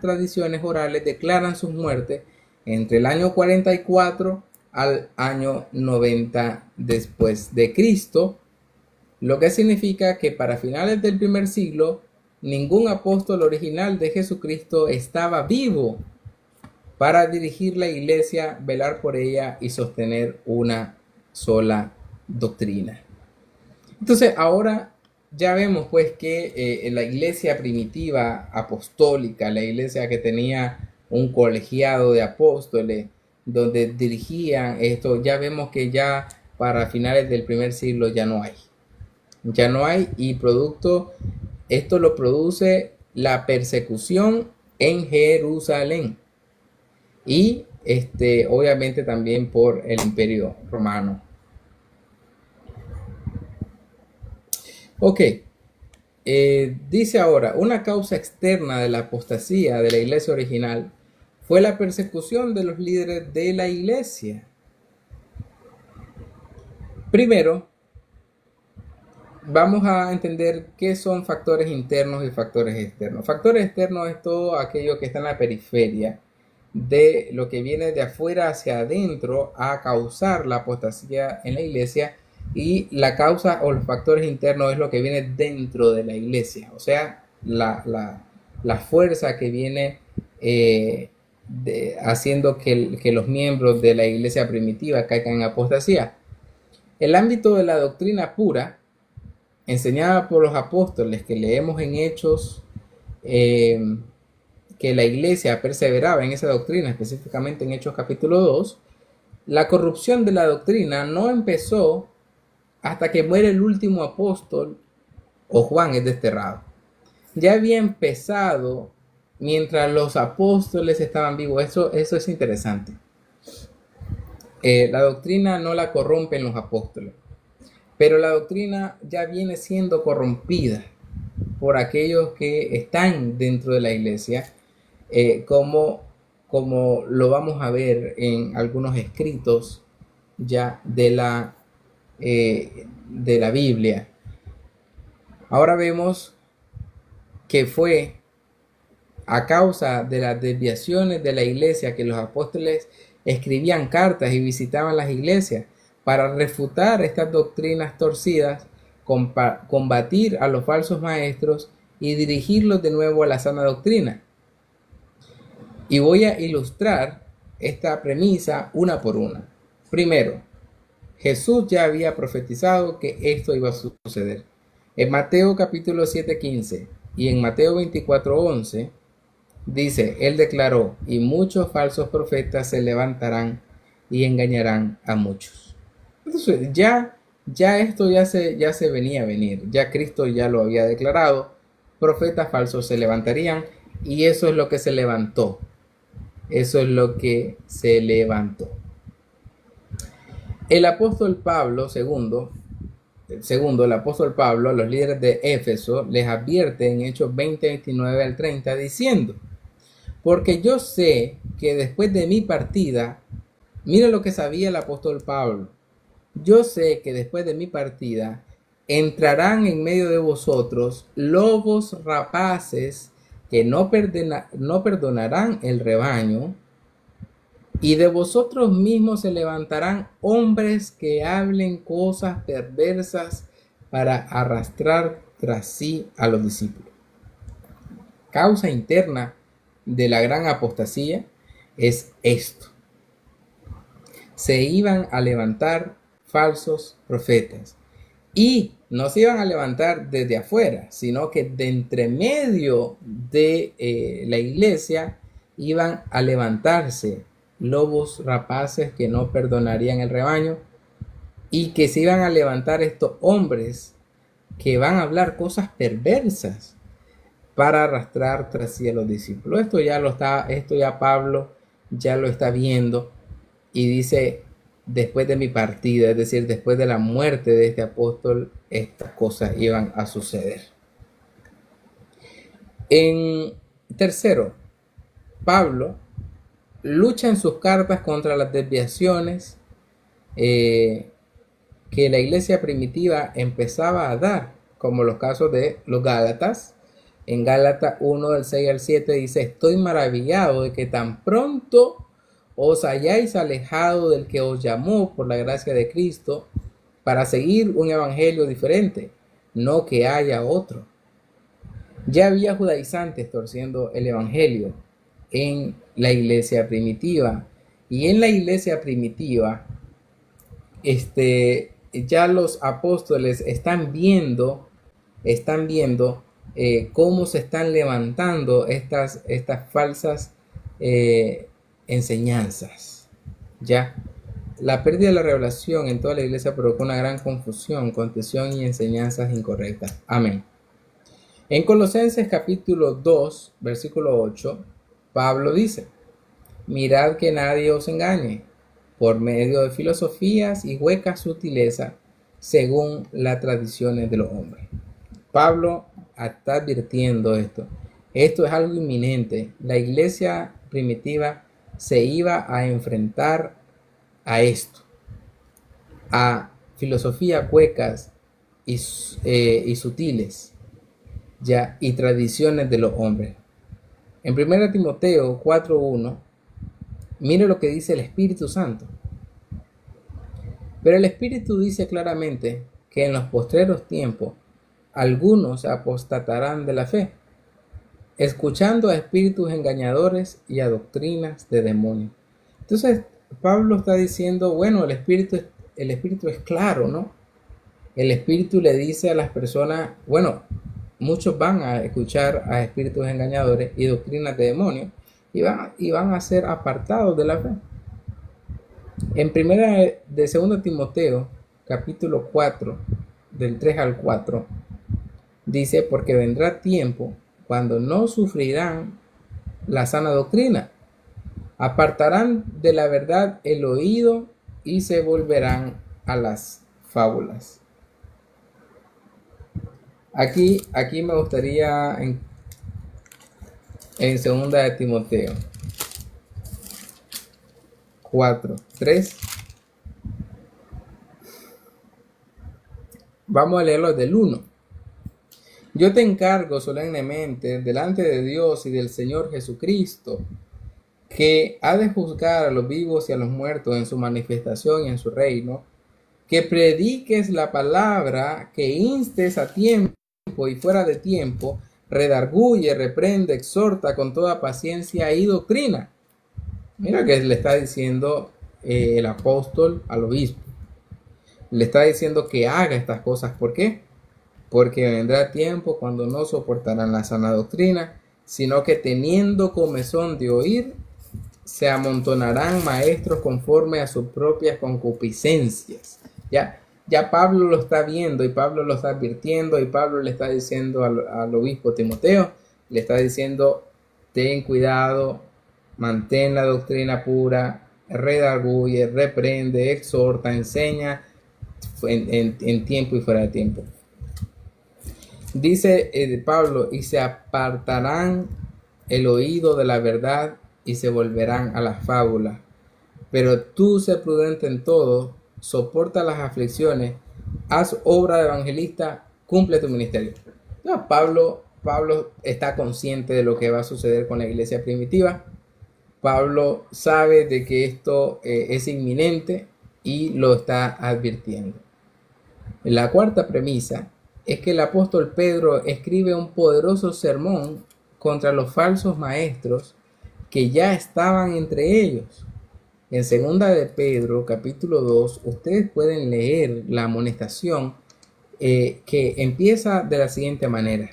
tradiciones orales declaran sus muertes entre el año 44 al año 90 después de Cristo, lo que significa que para finales del primer siglo ningún apóstol original de Jesucristo estaba vivo para dirigir la iglesia, velar por ella y sostener una sola doctrina. Entonces ahora ya vemos pues que la iglesia primitiva apostólica, la iglesia que tenía un colegiado de apóstoles donde dirigían esto, ya vemos que ya para finales del primer siglo ya no hay, y esto lo produce la persecución en Jerusalén y obviamente también por el Imperio Romano. Ok, dice ahora, una causa externa de la apostasía de la iglesia original fue la persecución de los líderes de la iglesia. Primero, vamos a entender qué son factores internos y factores externos. Factores externos es todo aquello que está en la periferia de lo que viene de afuera hacia adentro a causar la apostasía en la iglesia, y la causa o los factores internos es lo que viene dentro de la iglesia, o sea, la fuerza que viene haciendo que los miembros de la iglesia primitiva caigan en apostasía. El ámbito de la doctrina pura, enseñada por los apóstoles, que leemos en Hechos, que la iglesia perseveraba en esa doctrina, específicamente en Hechos capítulo 2, la corrupción de la doctrina no empezó hasta que muere el último apóstol o Juan es desterrado. Ya había empezado mientras los apóstoles estaban vivos. Eso es interesante. La doctrina no la corrompen los apóstoles, pero la doctrina ya viene siendo corrompida por aquellos que están dentro de la iglesia, como lo vamos a ver en algunos escritos ya de la Biblia. Ahora vemos que fue a causa de las desviaciones de la iglesia que los apóstoles escribían cartas y visitaban las iglesias para refutar estas doctrinas torcidas, combatir a los falsos maestros y dirigirlos de nuevo a la sana doctrina. Y voy a ilustrar esta premisa una por una. Primero, Jesús ya había profetizado que esto iba a suceder. En Mateo capítulo 7:15 y en Mateo 24:11 dice, Él declaró, y muchos falsos profetas se levantarán y engañarán a muchos. Entonces ya esto ya se venía a venir. Ya Cristo ya lo había declarado. Profetas falsos se levantarían y eso es lo que se levantó. Eso es lo que se levantó. El apóstol Pablo, el apóstol Pablo a los líderes de Éfeso les advierte en Hechos 20:29 al 30 diciendo, porque yo sé que después de mi partida, mira lo que sabía el apóstol Pablo, yo sé que después de mi partida entrarán en medio de vosotros lobos rapaces que no perdonarán el rebaño, y de vosotros mismos se levantarán hombres que hablen cosas perversas para arrastrar tras sí a los discípulos. Causa interna de la gran apostasía es esto. Se iban a levantar falsos profetas y no se iban a levantar desde afuera, sino que de entre medio de la iglesia iban a levantarse lobos rapaces que no perdonarían el rebaño, y que se iban a levantar estos hombres que van a hablar cosas perversas para arrastrar tras sí a los discípulos. Esto ya Pablo ya lo está viendo y dice, después de mi partida, es decir, después de la muerte de este apóstol, estas cosas iban a suceder. En tercero, Pablo lucha en sus cartas contra las desviaciones que la iglesia primitiva empezaba a dar, como los casos de los Gálatas. En Gálatas 1 del 6 al 7 dice, estoy maravillado de que tan pronto os hayáis alejado del que os llamó por la gracia de Cristo para seguir un evangelio diferente, no que haya otro. Ya había judaizantes torciendo el evangelio en la iglesia primitiva, y en la iglesia primitiva ya los apóstoles están viendo cómo se están levantando estas falsas enseñanzas. Ya la pérdida de la revelación en toda la iglesia provocó una gran confusión, confusión y enseñanzas incorrectas. Amén. En Colosenses capítulo 2 versículo 8, Pablo dice, mirad que nadie os engañe por medio de filosofías y huecas sutilezas según las tradiciones de los hombres. Pablo está advirtiendo esto. Esto es algo inminente. La iglesia primitiva se iba a enfrentar a esto, a filosofías huecas y sutiles, ya, y tradiciones de los hombres. En 1 Timoteo 4:1, mire lo que dice el Espíritu Santo. Pero el Espíritu dice claramente que en los postreros tiempos algunos apostatarán de la fe, escuchando a espíritus engañadores y a doctrinas de demonios. Entonces, Pablo está diciendo, bueno, el espíritu es claro, ¿no? El espíritu le dice a las personas, bueno, muchos van a escuchar a espíritus engañadores y doctrinas de demonios y van a ser apartados de la fe. En primera de 2 Timoteo, capítulo 4, del 3 al 4, dice, porque vendrá tiempo cuando no sufrirán la sana doctrina, apartarán de la verdad el oído y se volverán a las fábulas. Aquí me gustaría en 2 de Timoteo 4, 3. Vamos a leerlo del 1. Yo te encargo solemnemente delante de Dios y del Señor Jesucristo, que ha de juzgar a los vivos y a los muertos en su manifestación y en su reino, que prediques la palabra, que instes a tiempo y fuera de tiempo, redarguye, reprende, exhorta con toda paciencia y doctrina. Mira que le está diciendo el apóstol al obispo. Le está diciendo que haga estas cosas. ¿Por qué? Porque vendrá tiempo cuando no soportarán la sana doctrina, sino que teniendo comezón de oír, se amontonarán maestros conforme a sus propias concupiscencias. Ya Pablo lo está viendo y Pablo lo está advirtiendo y Pablo le está diciendo al obispo Timoteo, le está diciendo, ten cuidado, mantén la doctrina pura, redarguye, reprende, exhorta, enseña en tiempo y fuera de tiempo. Dice Pablo, y se apartarán el oído de la verdad y se volverán a las fábulas. Pero tú sé prudente en todo, soporta las aflicciones, haz obra de evangelista, cumple tu ministerio. No, Pablo está consciente de lo que va a suceder con la iglesia primitiva. Pablo sabe de que esto es inminente y lo está advirtiendo. La cuarta premisa es que el apóstol Pedro escribe un poderoso sermón contra los falsos maestros que ya estaban entre ellos. En 2 de Pedro, capítulo 2, ustedes pueden leer la amonestación que empieza de la siguiente manera.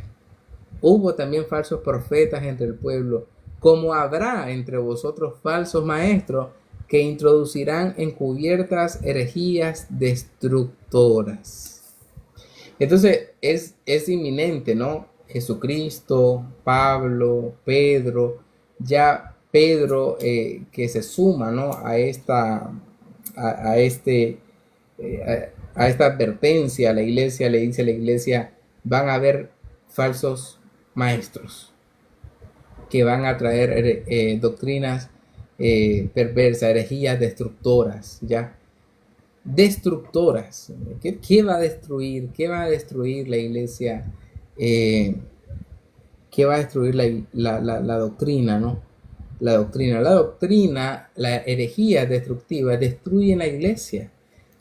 Hubo también falsos profetas entre el pueblo, como habrá entre vosotros falsos maestros que introducirán encubiertas herejías destructoras. Entonces es inminente, ¿no? Jesucristo, Pablo, Pedro, ya Pedro que se suma, ¿no? a esta advertencia a la iglesia, le dice a la iglesia, van a haber falsos maestros que van a traer doctrinas perversas, herejías destructoras, ¿ya? Destructoras. ¿Qué va a destruir? ¿Qué va a destruir la iglesia? ¿Qué va a destruir la doctrina, ¿no? La doctrina, la herejía destructiva, destruyen la iglesia,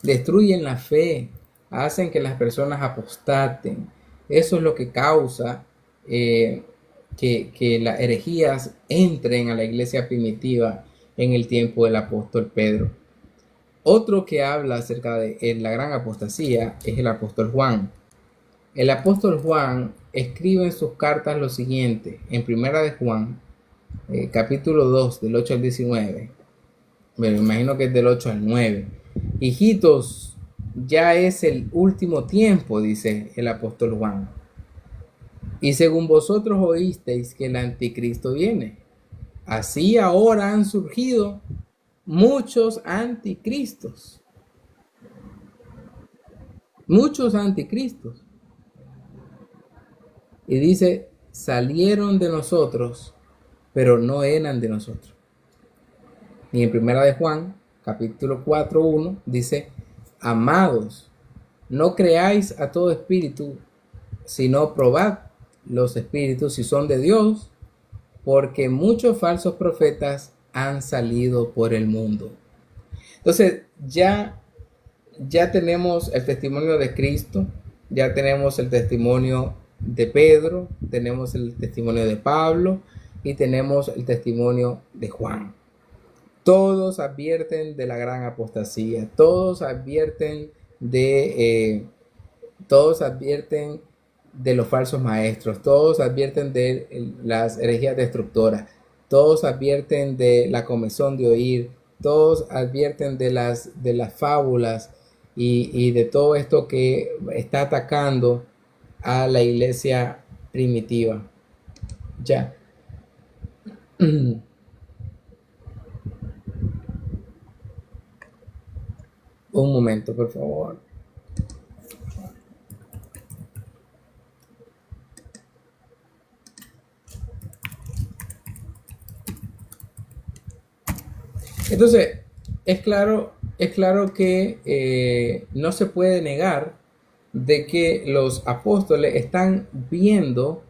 destruyen la fe, hacen que las personas apostaten. Eso es lo que causa que las herejías entren a la iglesia primitiva en el tiempo del apóstol Pedro. Otro que habla acerca de la gran apostasía es el apóstol Juan. El apóstol Juan escribe en sus cartas lo siguiente, en primera de Juan, capítulo 2, del 8 al 19. Me imagino que es del 8 al 9. Hijitos, ya es el último tiempo, dice el apóstol Juan. Y según vosotros oísteis que el anticristo viene, así ahora han surgido muchos anticristos. Muchos anticristos. Y dice, salieron de nosotros, pero no eran de nosotros. Y en primera de Juan, capítulo 4:1, dice, amados, no creáis a todo espíritu, sino probad los espíritus si son de Dios, porque muchos falsos profetas han salido por el mundo. Entonces ya tenemos el testimonio de Cristo, ya tenemos el testimonio de Pedro, tenemos el testimonio de Pablo y tenemos el testimonio de Juan. Todos advierten de la gran apostasía, todos advierten de los falsos maestros, todos advierten de las herejías destructoras, todos advierten de la comezón de oír, todos advierten de las fábulas y de todo esto que está atacando a la iglesia primitiva. Ya. Un momento, por favor. Entonces, es claro que no se puede negar de que los apóstoles están viendo,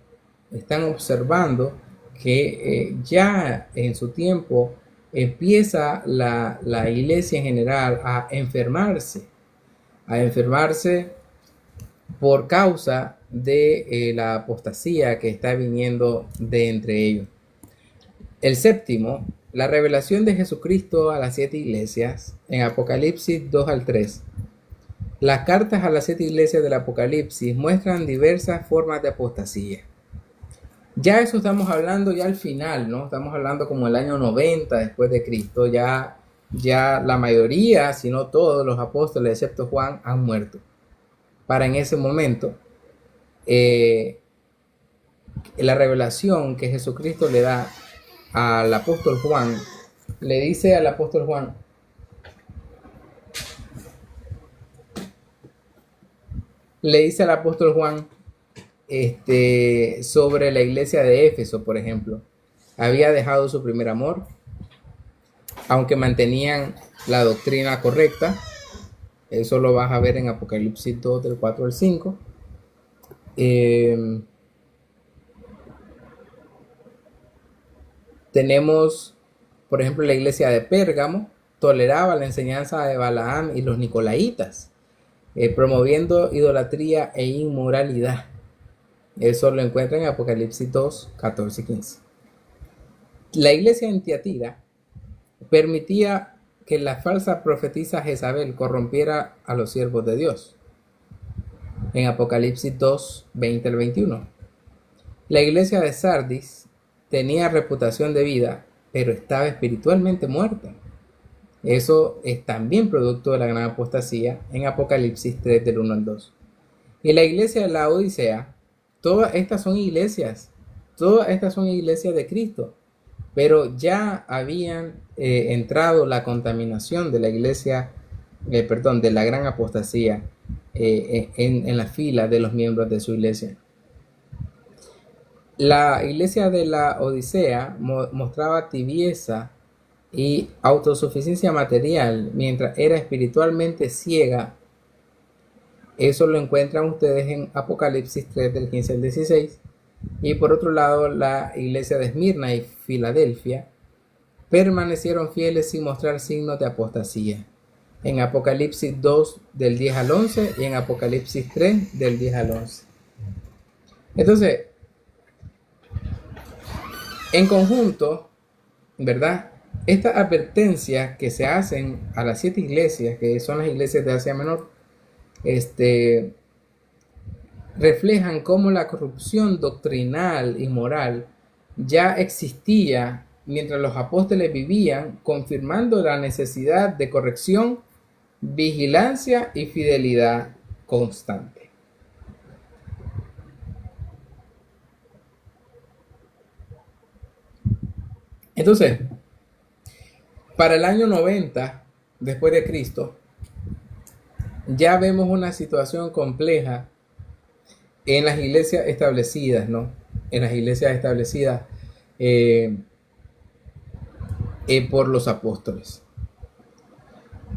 están observando que ya en su tiempo empieza la iglesia en general a enfermarse por causa de la apostasía que está viniendo de entre ellos. El séptimo, la revelación de Jesucristo a las 7 iglesias en Apocalipsis 2 al 3. Las cartas a las 7 iglesias del Apocalipsis muestran diversas formas de apostasía. Ya eso estamos hablando ya al final, ¿no? Estamos hablando como el año 90 después de Cristo. Ya la mayoría, si no todos los apóstoles, excepto Juan, han muerto. Para en ese momento, la revelación que Jesucristo le da al apóstol Juan, le dice al apóstol Juan, sobre la iglesia de Éfeso, por ejemplo. Había dejado su primer amor, aunque mantenían la doctrina correcta. Eso lo vas a ver en Apocalipsis 2, del 4 al 5. Tenemos, por ejemplo, la iglesia de Pérgamo, toleraba la enseñanza de Balaam y los nicolaitas, promoviendo idolatría e inmoralidad. Eso lo encuentran en Apocalipsis 2, 14 y 15. La iglesia en Tiatira permitía que la falsa profetisa Jezabel corrompiera a los siervos de Dios. En Apocalipsis 2, 20 al 21. La iglesia de Sardis tenía reputación de vida, pero estaba espiritualmente muerta. Eso es también producto de la gran apostasía en Apocalipsis 3, del 1 al 2. Y la iglesia de la Odisea, todas estas son iglesias de Cristo, pero ya habían entrado la contaminación de la iglesia, de la gran apostasía en la fila de los miembros de su iglesia. La iglesia de la Odisea mostraba tibieza y autosuficiencia material mientras era espiritualmente ciega. Eso lo encuentran ustedes en Apocalipsis 3, del 15 al 16. Y por otro lado, la iglesia de Esmirna y Filadelfia permanecieron fieles sin mostrar signos de apostasía. En Apocalipsis 2, del 10 al 11 y en Apocalipsis 3, del 10 al 11. Entonces, en conjunto, ¿verdad? Estas advertencias que se hacen a las 7 iglesias, que son las iglesias de Asia Menor, reflejan cómo la corrupción doctrinal y moral ya existía mientras los apóstoles vivían, confirmando la necesidad de corrección, vigilancia y fidelidad constante. Entonces, para el año 90 después de Cristo, ya vemos una situación compleja en las iglesias establecidas, ¿no? En las iglesias establecidas por los apóstoles.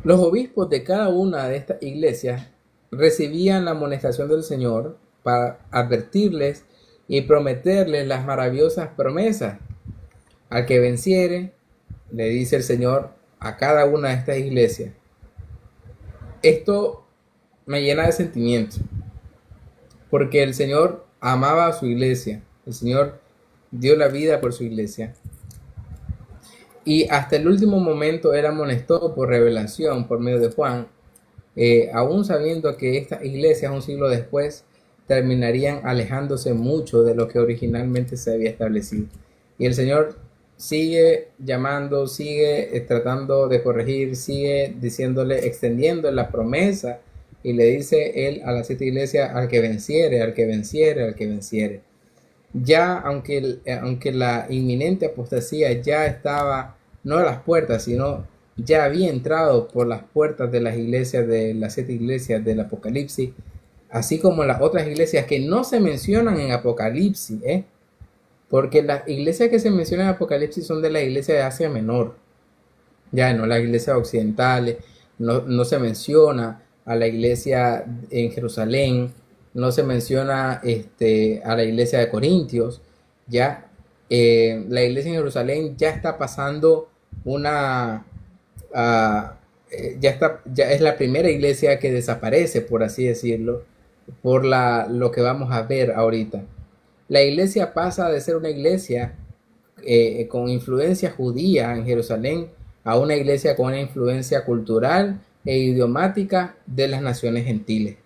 Los obispos de cada una de estas iglesias recibían la amonestación del Señor para advertirles y prometerles las maravillosas promesas. Al que venciere, le dice el Señor a cada una de estas iglesias. Esto me llena de sentimiento, porque el Señor amaba a su iglesia. El Señor dio la vida por su iglesia. Y hasta el último momento era amonestado por revelación, por medio de Juan, aún sabiendo que estas iglesias un siglo después terminarían alejándose mucho de lo que originalmente se había establecido. Y el Señor sigue llamando, sigue tratando de corregir, sigue diciéndole, extendiendo la promesa, y le dice él a las 7 iglesias: al que venciere, al que venciere, al que venciere. Ya aunque la inminente apostasía ya estaba, no a las puertas, sino ya había entrado por las puertas de las iglesias, de las 7 iglesias del Apocalipsis, así como las otras iglesias que no se mencionan en Apocalipsis, porque las iglesias que se mencionan en Apocalipsis son de la iglesia de Asia Menor, ya no las iglesias occidentales. No se menciona a la iglesia en Jerusalén, no se menciona a la iglesia de Corintios. Ya la iglesia en Jerusalén ya está pasando ya es la primera iglesia que desaparece, por así decirlo, por lo que vamos a ver ahorita. La iglesia pasa de ser una iglesia con influencia judía en Jerusalén a una iglesia con una influencia cultural e idiomática de las naciones gentiles.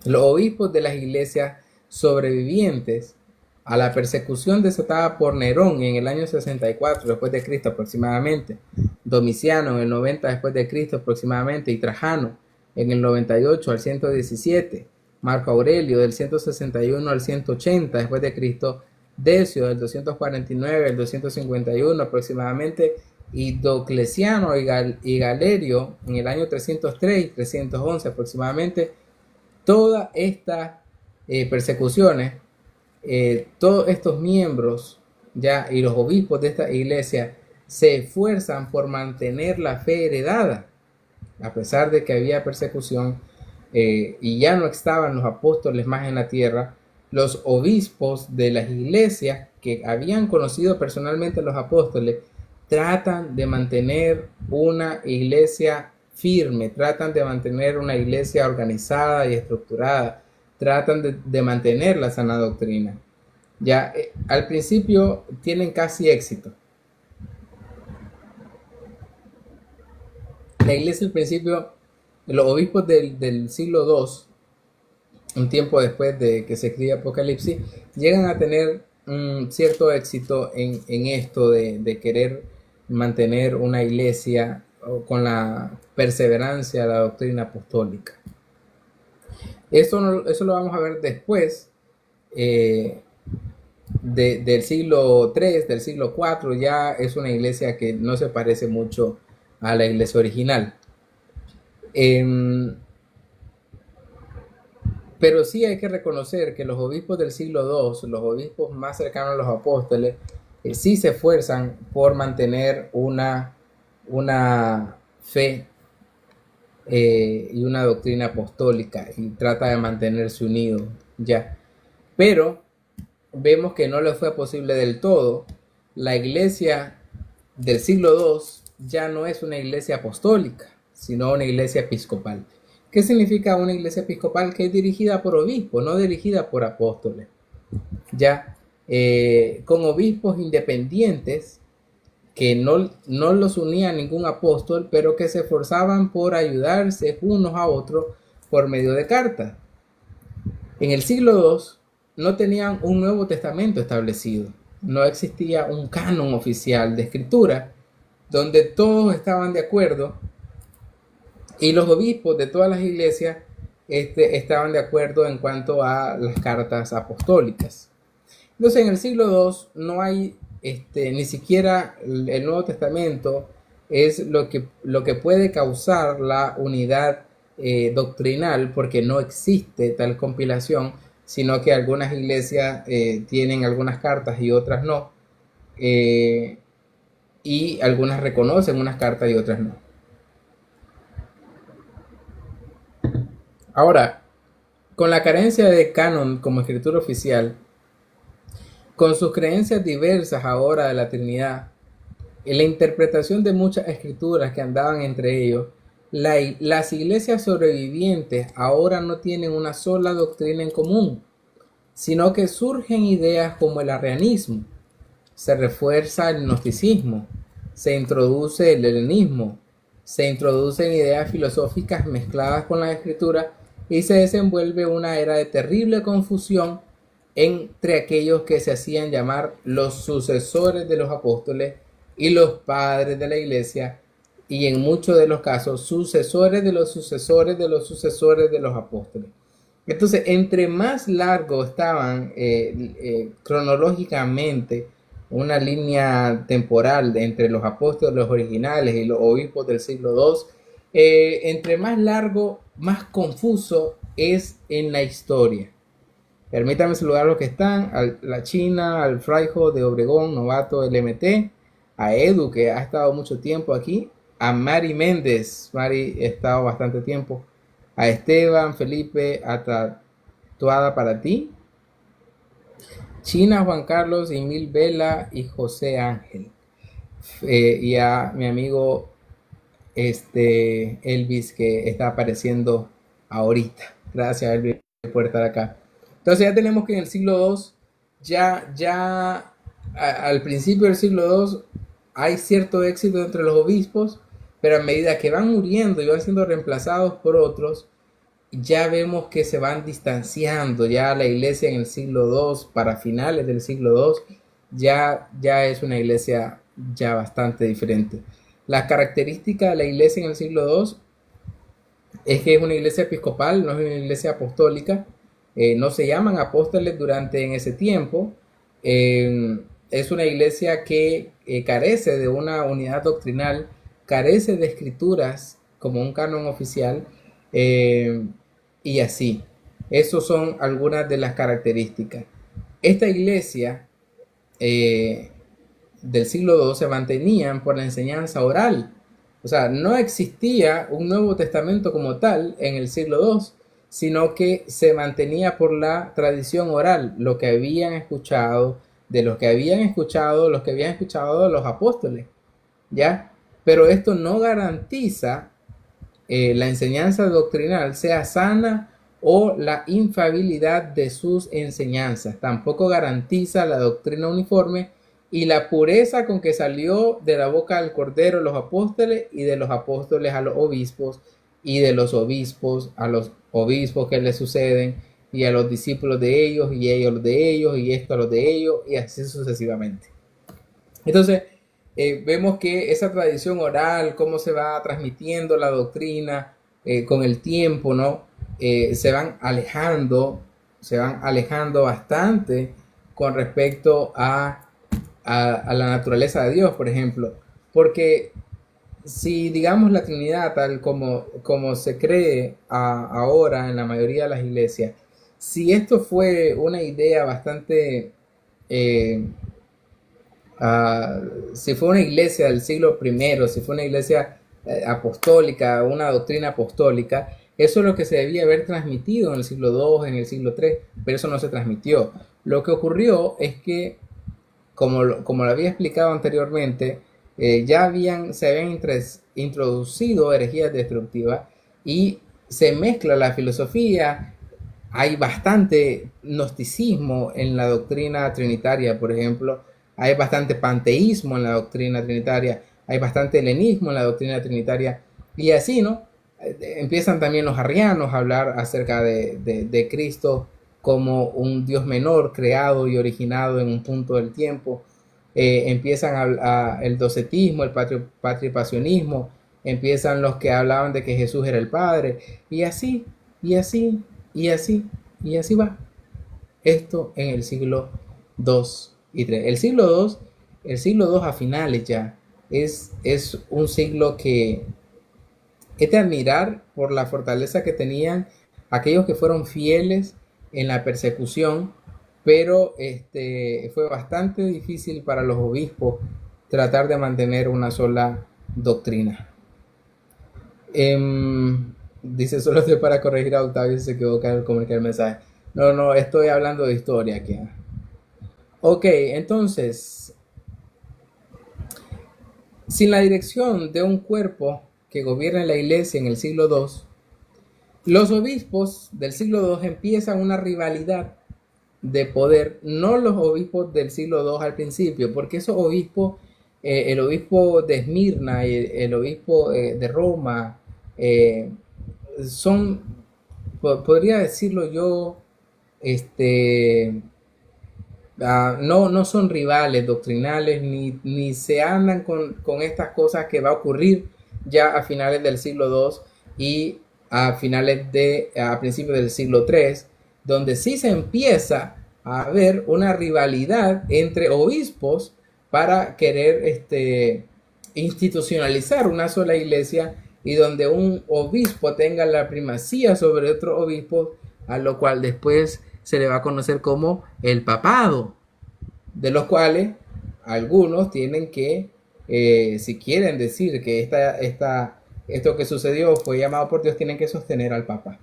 Los obispos de las iglesias sobrevivientes a la persecución desatada por Nerón en el año 64 después de Cristo aproximadamente, Domiciano en el 90 después de Cristo aproximadamente, y Trajano en el 98 al 117, Marco Aurelio del 161 al 180 después de Cristo, Decio del 249 al 251 aproximadamente, y Diocleciano y Galerio en el año 303 y 311 aproximadamente. Todas estas persecuciones, todos estos miembros ya y los obispos de esta iglesia se esfuerzan por mantener la fe heredada, a pesar de que había persecución y ya no estaban los apóstoles más en la tierra. Los obispos de las iglesias que habían conocido personalmente a los apóstoles tratan de mantener una iglesia firme, tratan de mantener una iglesia organizada y estructurada, tratan de mantener la sana doctrina. Ya al principio tienen casi éxito. La iglesia al principio, los obispos del siglo II, un tiempo después de que se escribe Apocalipsis, llegan a tener cierto éxito en esto de querer mantener una iglesia con la perseverancia de la doctrina apostólica. Eso lo vamos a ver después del siglo III, del siglo IV. Ya es una iglesia que no se parece mucho a la iglesia original. Pero sí hay que reconocer que los obispos del siglo II, los obispos más cercanos a los apóstoles, sí se esfuerzan por mantener una fe y una doctrina apostólica, y trata de mantenerse unido ya. Pero vemos que no le fue posible del todo. La iglesia del siglo II ya no es una iglesia apostólica, sino una iglesia episcopal. ¿Qué significa una iglesia episcopal? Que es dirigida por obispos, no dirigida por apóstoles. Ya, con obispos independientes que no los unía ningún apóstol, pero que se esforzaban por ayudarse unos a otros por medio de cartas. En el siglo II no tenían un Nuevo Testamento establecido, no existía un canon oficial de escritura donde todos estaban de acuerdo, y los obispos de todas las iglesias estaban de acuerdo en cuanto a las cartas apostólicas. Entonces en el siglo II no hay ni siquiera el Nuevo Testamento es lo que puede causar la unidad doctrinal, porque no existe tal compilación, sino que algunas iglesias tienen algunas cartas y otras no, y algunas reconocen unas cartas y otras no. Ahora, con la carencia de canon como escritura oficial, con sus creencias diversas ahora de la Trinidad, en la interpretación de muchas escrituras que andaban entre ellos, las iglesias sobrevivientes ahora no tienen una sola doctrina en común, sino que surgen ideas como el arrianismo, se refuerza el gnosticismo, se introduce el helenismo, se introducen ideas filosóficas mezcladas con la escritura y se desenvuelve una era de terrible confusión entre aquellos que se hacían llamar los sucesores de los apóstoles y los padres de la iglesia, y en muchos de los casos sucesores de los sucesores de los sucesores de los apóstoles. Entonces, entre más largo estaban cronológicamente una línea temporal entre los apóstoles originales y los obispos del siglo II, entre más largo, más confuso es en la historia. Permítame saludar a los que están, a la China, al Fraijo de Obregón, novato del MT, a Edu, que ha estado mucho tiempo aquí, a Mari Méndez, Mari ha estado bastante tiempo, a Esteban, Felipe, a Tatuada para ti, China, Juan Carlos, Emil Vela y José Ángel, y a mi amigo Elvis, que está apareciendo ahorita. Gracias, Elvis, por estar acá. Entonces ya tenemos que en el siglo II, al principio del siglo II, hay cierto éxito entre los obispos, pero a medida que van muriendo y van siendo reemplazados por otros, ya vemos que se van distanciando. Ya la iglesia en el siglo II, para finales del siglo II, ya es una iglesia ya bastante diferente. La característica de la iglesia en el siglo II es que es una iglesia episcopal, no es una iglesia apostólica. No se llaman apóstoles en ese tiempo. Es una iglesia que carece de una unidad doctrinal, carece de escrituras como un canon oficial, y así. Esas son algunas de las características. Esta iglesia del siglo II se mantenían por la enseñanza oral. O sea, no existía un Nuevo Testamento como tal en el siglo II, sino que se mantenía por la tradición oral, lo que habían escuchado, de los que habían escuchado, los que habían escuchado de los apóstoles, ¿ya? Pero esto no garantiza la enseñanza doctrinal sea sana o la infalibilidad de sus enseñanzas. Tampoco garantiza la doctrina uniforme y la pureza con que salió de la boca del Cordero los apóstoles, y de los apóstoles a los obispos, y de los obispos a los obispos que les suceden, y a los discípulos de ellos, y ellos de ellos, y esto a los de ellos, y así sucesivamente. Entonces, vemos que esa tradición oral, cómo se va transmitiendo la doctrina con el tiempo, ¿no? Se van alejando bastante con respecto a la naturaleza de Dios, por ejemplo. Porque si digamos la Trinidad tal como se cree ahora en la mayoría de las iglesias, si esto fue una idea bastante, si fue una iglesia del siglo I, si fue una iglesia apostólica, una doctrina apostólica, eso es lo que se debía haber transmitido en el siglo II, en el siglo III, pero eso no se transmitió. Lo que ocurrió es que, como lo había explicado anteriormente, se habían introducido herejías destructivas y se mezcla la filosofía. Hay bastante gnosticismo en la doctrina trinitaria, por ejemplo. Hay bastante panteísmo en la doctrina trinitaria. Hay bastante helenismo en la doctrina trinitaria. Y así, ¿no? Empiezan también los arrianos a hablar acerca de Cristo como un Dios menor, creado y originado en un punto del tiempo. Empiezan el docetismo, el patripasionismo, empiezan los que hablaban de que Jesús era el Padre, y así, y así, y así, y así va. Esto en el siglo II y III. El siglo II a finales ya, es un siglo que es de admirar por la fortaleza que tenían aquellos que fueron fieles en la persecución, pero fue bastante difícil para los obispos tratar de mantener una sola doctrina. Dice, solo estoy para corregir a Octavio si se equivoca al comunicar el mensaje. No, estoy hablando de historia aquí. Ok, entonces, sin la dirección de un cuerpo que gobierna la iglesia en el siglo II, los obispos del siglo II empiezan una rivalidad de poder, no los obispos del siglo II al principio, porque esos obispos, el obispo de Esmirna y el obispo de Roma, son, podría decirlo yo, este, no son rivales doctrinales, ni se andan con estas cosas que va a ocurrir ya a finales del siglo II y a principios del siglo III, donde sí se empieza a ver una rivalidad entre obispos para querer institucionalizar una sola iglesia, y donde un obispo tenga la primacía sobre otro obispo, a lo cual después se le va a conocer como el papado, de los cuales algunos tienen que, si quieren decir que esto que sucedió fue llamado por Dios, tienen que sostener al Papa,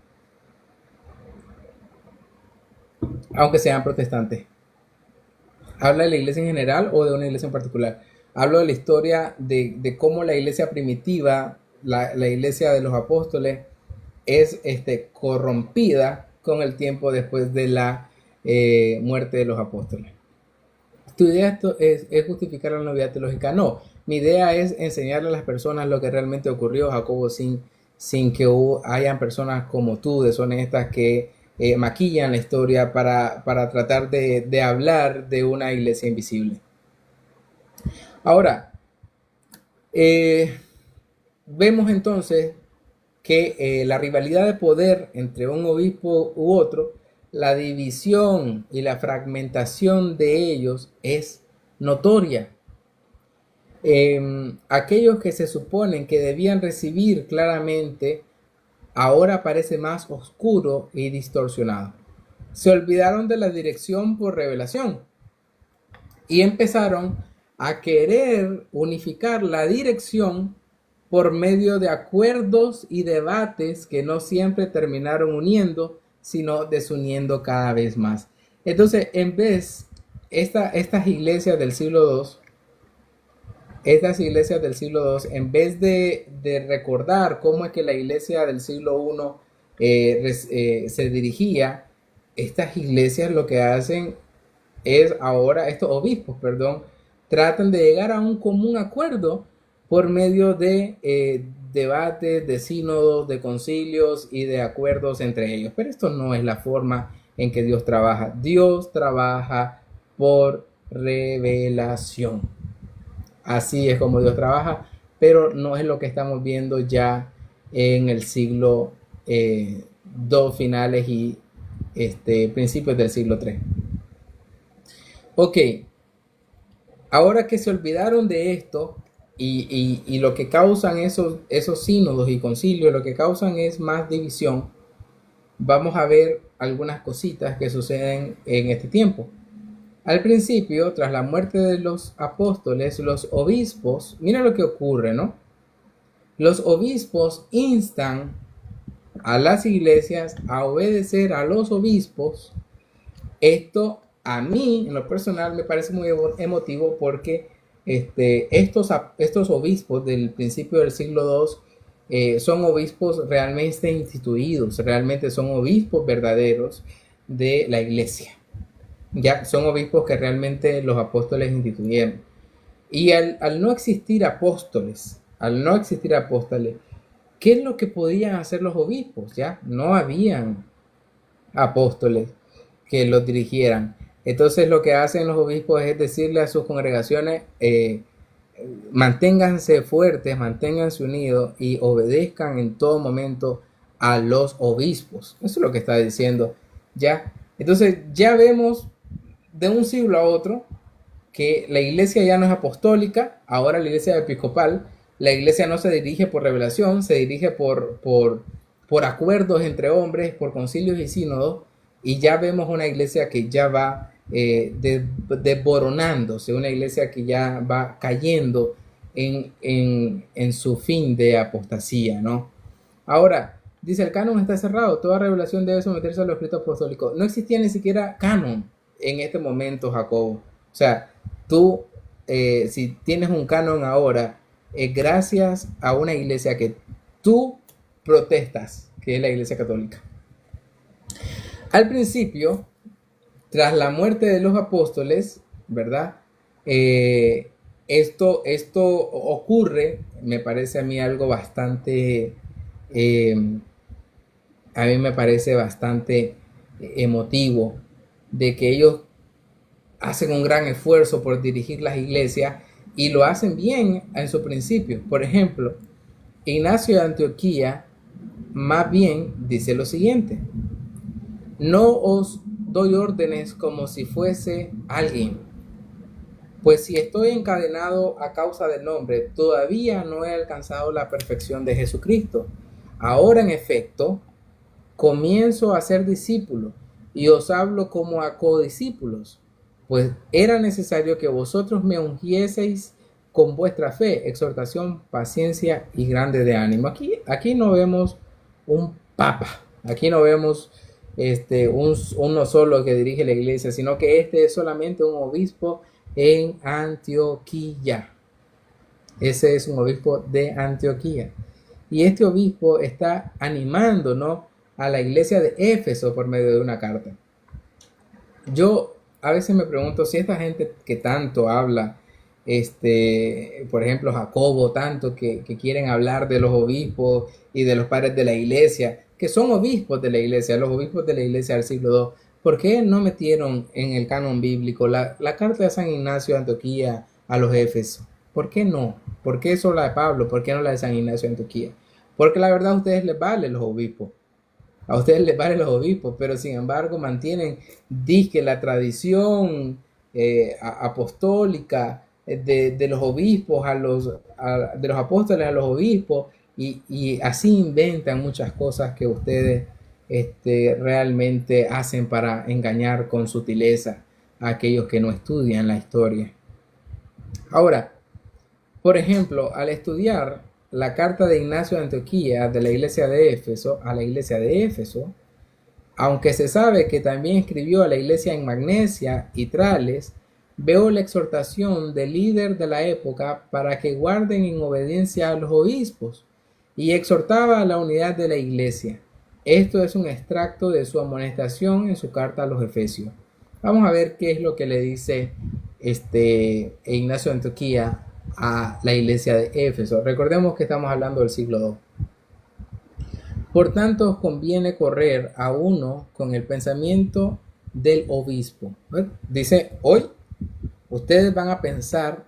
aunque sean protestantes. ¿Habla de la iglesia en general o de una iglesia en particular? Hablo de la historia de cómo la iglesia primitiva, la iglesia de los apóstoles, es corrompida con el tiempo después de la muerte de los apóstoles. ¿Tu idea es justificar la novedad teológica? No, mi idea es enseñarle a las personas lo que realmente ocurrió, Jacobo, sin que hayan personas como tú, deshonestas, que maquillan la historia para tratar de hablar de una iglesia invisible. Ahora, vemos entonces que la rivalidad de poder entre un obispo u otro, la división y la fragmentación de ellos es notoria. Aquellos que se suponen que debían recibir claramente, ahora parece más oscuro y distorsionado. Se olvidaron de la dirección por revelación y empezaron a querer unificar la dirección por medio de acuerdos y debates que no siempre terminaron uniendo, sino desuniendo cada vez más. Entonces, en vez, estas iglesias del siglo II, en vez de recordar cómo es que la iglesia del siglo I se dirigía, estas iglesias lo que hacen es ahora, estos obispos, perdón, tratan de llegar a un común acuerdo por medio de debates, de sínodos, de concilios y de acuerdos entre ellos. Pero esto no es la forma en que Dios trabaja. Dios trabaja por revelación. Así es como Dios trabaja, pero no es lo que estamos viendo ya en el siglo II finales y principios del siglo III. Ok, ahora que se olvidaron de esto y lo que causan esos sínodos y concilios, lo que causan es más división, vamos a ver algunas cositas que suceden en este tiempo. Al principio, tras la muerte de los apóstoles, los obispos, mira lo que ocurre, ¿no? Los obispos instan a las iglesias a obedecer a los obispos. Esto a mí, en lo personal, me parece muy emotivo porque estos obispos del principio del siglo II son obispos realmente instituidos, realmente son obispos verdaderos de la iglesia. Ya son obispos que realmente los apóstoles instituyeron. Y al no existir apóstoles, ¿qué es lo que podían hacer los obispos? Ya no habían apóstoles que los dirigieran. Entonces lo que hacen los obispos es decirle a sus congregaciones, manténganse fuertes, manténganse unidos y obedezcan en todo momento a los obispos. Eso es lo que está diciendo. Ya, entonces ya vemos de un siglo a otro que la iglesia ya no es apostólica, ahora la iglesia es episcopal. La iglesia no se dirige por revelación, se dirige por acuerdos entre hombres, por concilios y sínodos, y ya vemos una iglesia que ya va desboronándose, una iglesia que ya va cayendo en su fin de apostasía, ¿no? Ahora, dice, el canon está cerrado, toda revelación debe someterse a los escritos apostólicos. No existía ni siquiera canon en este momento, Jacobo. O sea, tú, si tienes un canon ahora, gracias a una iglesia que tú protestas, que es la iglesia católica. Al principio, tras la muerte de los apóstoles, ¿verdad? Esto ocurre, me parece a mí algo bastante, eh, a mí me parece bastante emotivo, de que ellos hacen un gran esfuerzo por dirigir las iglesias y lo hacen bien en su principio. Por ejemplo, Ignacio de Antioquía más bien dice lo siguiente: no os doy órdenes como si fuese alguien, pues si estoy encadenado a causa del nombre, todavía no he alcanzado la perfección de Jesucristo. Ahora, en efecto, comienzo a ser discípulo y os hablo como a codiscípulos, pues era necesario que vosotros me ungieseis con vuestra fe, exhortación, paciencia y grande de ánimo. Aquí no vemos un papa, aquí no vemos uno solo que dirige la iglesia, sino que este es solamente un obispo en Antioquía. Ese es un obispo de Antioquía. Y este obispo está animando, ¿no?, a la iglesia de Éfeso por medio de una carta. Yo a veces me pregunto si esta gente que tanto habla, por ejemplo Jacobo, tanto que quieren hablar de los obispos y de los padres de la iglesia, que son obispos de la iglesia, los obispos de la iglesia del siglo II, ¿por qué no metieron en el canon bíblico la carta de San Ignacio de Antioquía a los Éfesos? ¿Por qué no? ¿Por qué solo la de Pablo? ¿Por qué no la de San Ignacio de Antioquía? Porque la verdad a ustedes les vale los obispos. A ustedes les valen los obispos, pero sin embargo mantienen, dizque, la tradición apostólica de los obispos, de los apóstoles a los obispos, y así inventan muchas cosas que ustedes realmente hacen para engañar con sutileza a aquellos que no estudian la historia. Ahora, por ejemplo, al estudiar la carta de Ignacio de Antioquía de la iglesia de Éfeso a la iglesia de Éfeso, aunque se sabe que también escribió a la iglesia en Magnesia y Trales, veo la exhortación del líder de la época para que guarden en obediencia a los obispos, y exhortaba a la unidad de la iglesia. Esto es un extracto de su amonestación en su carta a los Efesios. Vamos a ver qué es lo que le dice Ignacio de Antioquía a la iglesia de Éfeso. Recordemos que estamos hablando del siglo II. Por tanto, os conviene correr a uno con el pensamiento del obispo. Dice, hoy ustedes van a pensar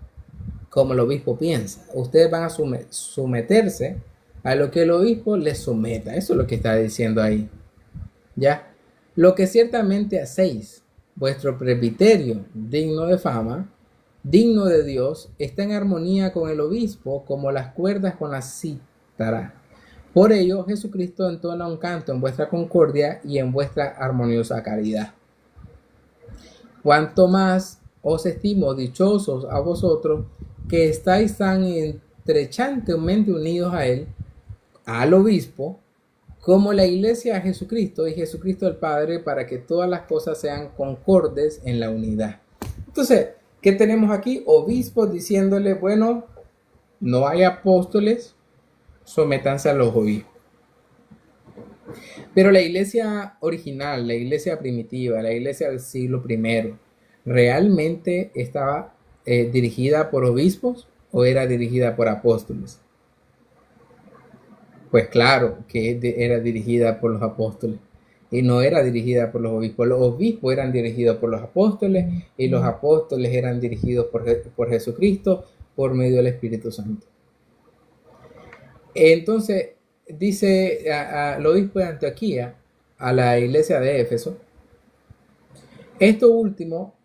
como el obispo piensa. Ustedes van a someterse a lo que el obispo les someta. Eso es lo que está diciendo ahí. ¿Ya? Lo que ciertamente hacéis, vuestro presbiterio digno de fama, digno de Dios, está en armonía con el obispo, como las cuerdas con la cítara. Por ello, Jesucristo entona un canto en vuestra concordia y en vuestra armoniosa caridad. Cuanto más os estimo dichosos a vosotros, que estáis tan estrechantemente unidos a él, al obispo, como la iglesia a Jesucristo y Jesucristo el Padre, para que todas las cosas sean concordes en la unidad. Entonces, ¿qué tenemos aquí? Obispos diciéndole, bueno, no hay apóstoles, sométanse a los obispos. Pero la iglesia original, la iglesia primitiva, la iglesia del siglo I, ¿realmente estaba dirigida por obispos o era dirigida por apóstoles? Pues claro que era dirigida por los apóstoles y no era dirigida por los obispos. Los obispos eran dirigidos por los apóstoles y los apóstoles eran dirigidos por Jesucristo por medio del Espíritu Santo. Entonces dice al obispo de Antioquía a la iglesia de Éfeso, esto último,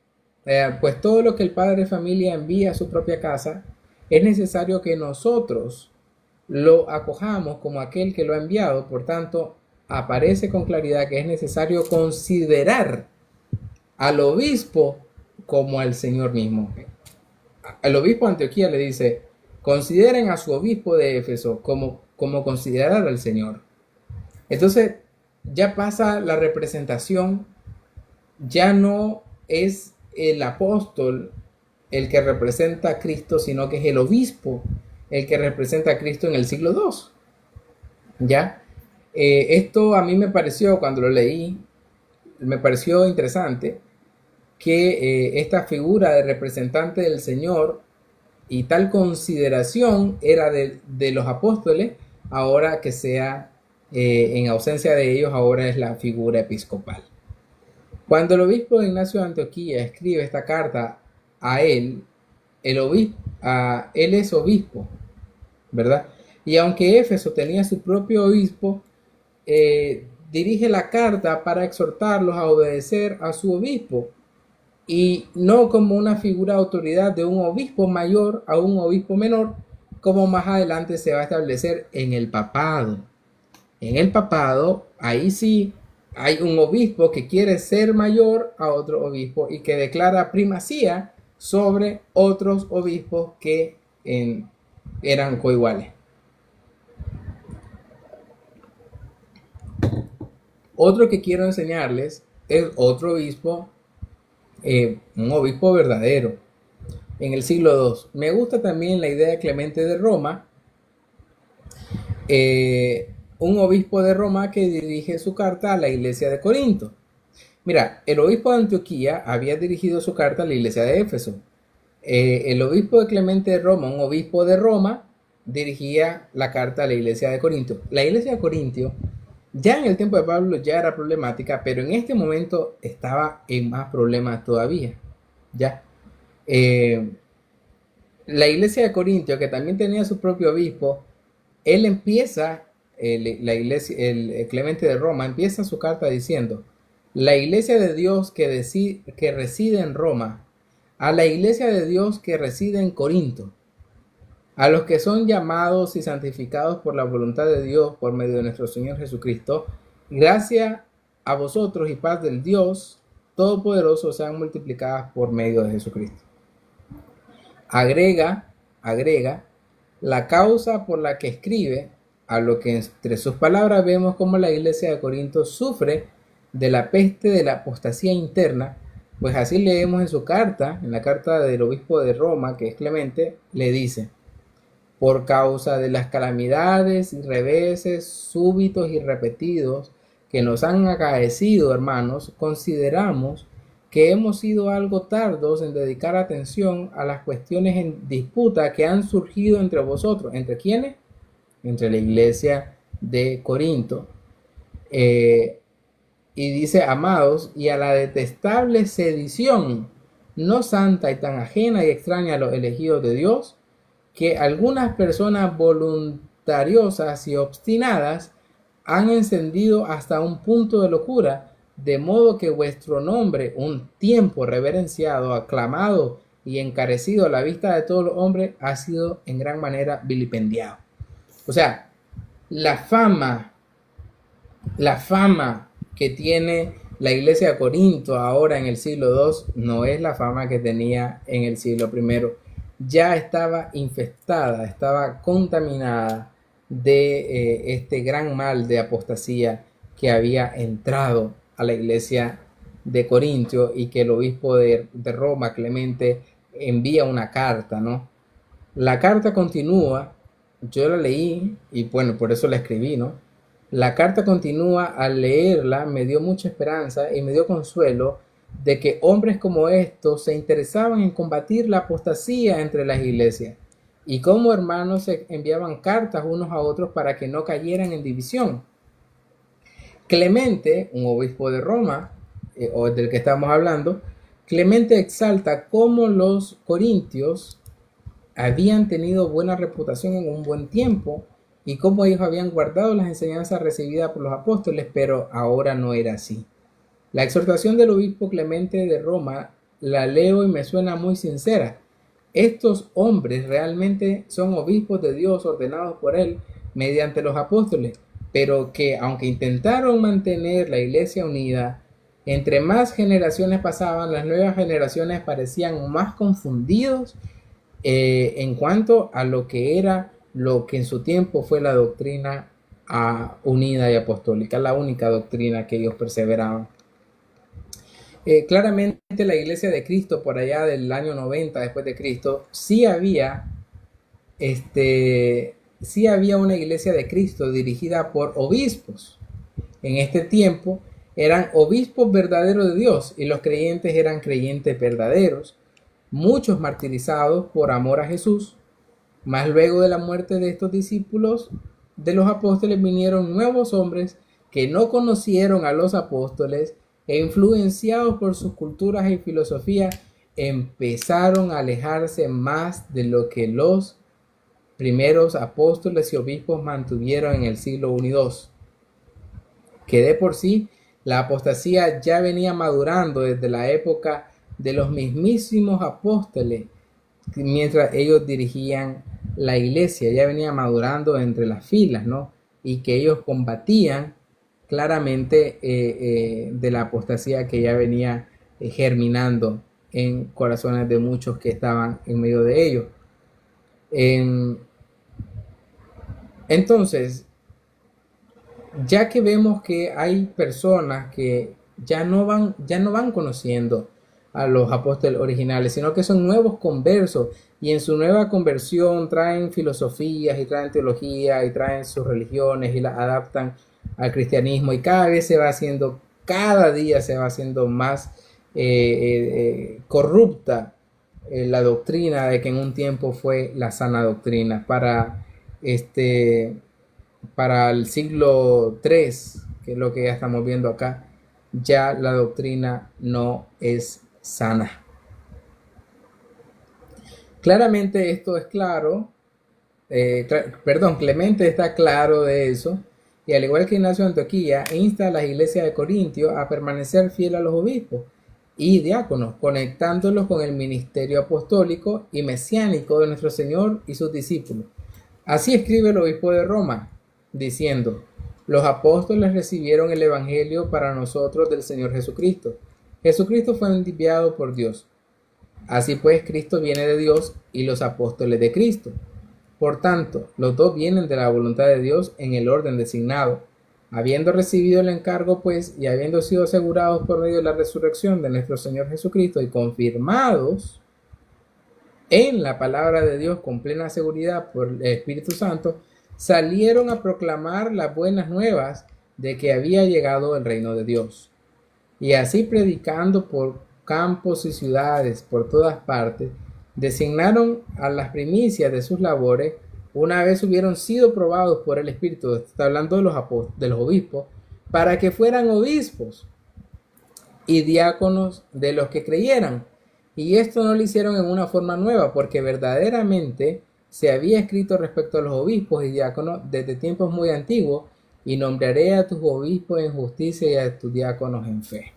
pues todo lo que el padre de familia envía a su propia casa, es necesario que nosotros lo acojamos como aquel que lo ha enviado. Por tanto, aparece con claridad que es necesario considerar al obispo como al Señor mismo. El obispo de Antioquía le dice, consideren a su obispo de Éfeso como considerar al Señor. Entonces, ya pasa la representación, ya no es el apóstol el que representa a Cristo, sino que es el obispo el que representa a Cristo en el siglo II. ¿Ya? Esto a mí me pareció, cuando lo leí, me pareció interesante, que esta figura de representante del Señor y tal consideración era de los apóstoles, ahora que sea en ausencia de ellos, ahora es la figura episcopal. Cuando el obispo Ignacio de Antioquía escribe esta carta a él, él es obispo, ¿verdad? Y aunque Éfeso tenía su propio obispo, dirige la carta para exhortarlos a obedecer a su obispo y no como una figura de autoridad de un obispo mayor a un obispo menor, como más adelante se va a establecer en el papado. En el papado, ahí sí hay un obispo que quiere ser mayor a otro obispo y que declara primacía sobre otros obispos que eran coiguales. Otro que quiero enseñarles es otro obispo, un obispo verdadero, en el siglo II. Me gusta también la idea de Clemente de Roma, un obispo de Roma que dirige su carta a la iglesia de Corinto. Mira, el obispo de Antioquía había dirigido su carta a la iglesia de Éfeso. El obispo de Clemente de Roma, un obispo de Roma, dirigía la carta a la iglesia de Corinto. La iglesia de Corinto, ya en el tiempo de Pablo ya era problemática, pero en este momento estaba en más problemas todavía. Ya. La iglesia de Corinto, que también tenía su propio obispo, él empieza, el Clemente de Roma empieza su carta diciendo: la iglesia de Dios que reside en Roma, a la iglesia de Dios que reside en Corinto, a los que son llamados y santificados por la voluntad de Dios por medio de nuestro Señor Jesucristo, gracia a vosotros y paz del Dios Todopoderoso sean multiplicadas por medio de Jesucristo. Agrega la causa por la que escribe, a lo que entre sus palabras vemos como la iglesia de Corinto sufre de la peste de la apostasía interna, pues así leemos en su carta, en la carta del obispo de Roma, que es Clemente, le dice: por causa de las calamidades y reveses súbitos y repetidos que nos han acaecido, hermanos, consideramos que hemos sido algo tardos en dedicar atención a las cuestiones en disputa que han surgido entre vosotros. ¿Entre quiénes? Entre la iglesia de Corinto. Y dice: amados, y a la detestable sedición, no santa y tan ajena y extraña a los elegidos de Dios, que algunas personas voluntariosas y obstinadas han encendido hasta un punto de locura, de modo que vuestro nombre, un tiempo reverenciado, aclamado y encarecido a la vista de todos los hombres, ha sido en gran manera vilipendiado. O sea, la fama que tiene la iglesia de Corinto ahora en el siglo II no es la fama que tenía en el siglo I. Ya estaba infestada, estaba contaminada de este gran mal de apostasía que había entrado a la iglesia de Corinto, y que el obispo de Roma, Clemente, envía una carta, ¿no? La carta continúa, yo la leí y bueno, por eso la escribí, ¿no? La carta continúa, al leerla me dio mucha esperanza y me dio consuelo de que hombres como estos se interesaban en combatir la apostasía entre las iglesias, y como hermanos se enviaban cartas unos a otros para que no cayeran en división. Clemente, un obispo de Roma, o del que estamos hablando, Clemente exalta cómo los corintios habían tenido buena reputación en un buen tiempo y cómo ellos habían guardado las enseñanzas recibidas por los apóstoles, pero ahora no era así. La exhortación del obispo Clemente de Roma la leo y me suena muy sincera. Estos hombres realmente son obispos de Dios ordenados por él mediante los apóstoles, pero que aunque intentaron mantener la iglesia unida, entre más generaciones pasaban, las nuevas generaciones parecían más confundidos en cuanto a lo que era, lo que en su tiempo fue la doctrina unida y apostólica, la única doctrina que ellos perseveraban. Claramente la iglesia de Cristo por allá del año 90 después de Cristo sí había una iglesia de Cristo dirigida por obispos. En este tiempo eran obispos verdaderos de Dios y los creyentes eran creyentes verdaderos, muchos martirizados por amor a Jesús. Mas luego de la muerte de estos discípulos de los apóstoles vinieron nuevos hombres que no conocieron a los apóstoles e influenciados por sus culturas y filosofías empezaron a alejarse más de lo que los primeros apóstoles y obispos mantuvieron en el siglo I y II, que de por sí la apostasía ya venía madurando desde la época de los mismísimos apóstoles, mientras ellos dirigían la iglesia, ya venía madurando entre las filas, ¿no? Y que ellos combatían claramente de la apostasía que ya venía germinando en corazones de muchos que estaban en medio de ellos. Entonces, ya que vemos que hay personas que ya no van conociendo a los apóstoles originales, sino que son nuevos conversos y en su nueva conversión traen filosofías y traen teología y traen sus religiones y las adaptan al cristianismo, y cada día se va haciendo más corrupta la doctrina de que en un tiempo fue la sana doctrina. Para el siglo III, que es lo que ya estamos viendo acá, ya la doctrina no es sana. Claramente esto es claro, Clemente está claro de eso, y al igual que Ignacio de Antioquía, insta a las iglesias de Corintio a permanecer fiel a los obispos y diáconos, conectándolos con el ministerio apostólico y mesiánico de nuestro Señor y sus discípulos. Así escribe el obispo de Roma, diciendo: los apóstoles recibieron el evangelio para nosotros del Señor Jesucristo. Jesucristo fue enviado por Dios. Así pues, Cristo viene de Dios y los apóstoles de Cristo. Por tanto, los dos vienen de la voluntad de Dios en el orden designado. Habiendo recibido el encargo, pues, y habiendo sido asegurados por medio de la resurrección de nuestro Señor Jesucristo y confirmados en la palabra de Dios con plena seguridad por el Espíritu Santo, salieron a proclamar las buenas nuevas de que había llegado el reino de Dios. Y así, predicando por campos y ciudades por todas partes, designaron a las primicias de sus labores, una vez hubieron sido probados por el Espíritu, está hablando de los obispos, para que fueran obispos y diáconos de los que creyeran. Y esto no lo hicieron en una forma nueva, porque verdaderamente se había escrito respecto a los obispos y diáconos desde tiempos muy antiguos: y nombraré a tus obispos en justicia y a tus diáconos en fe.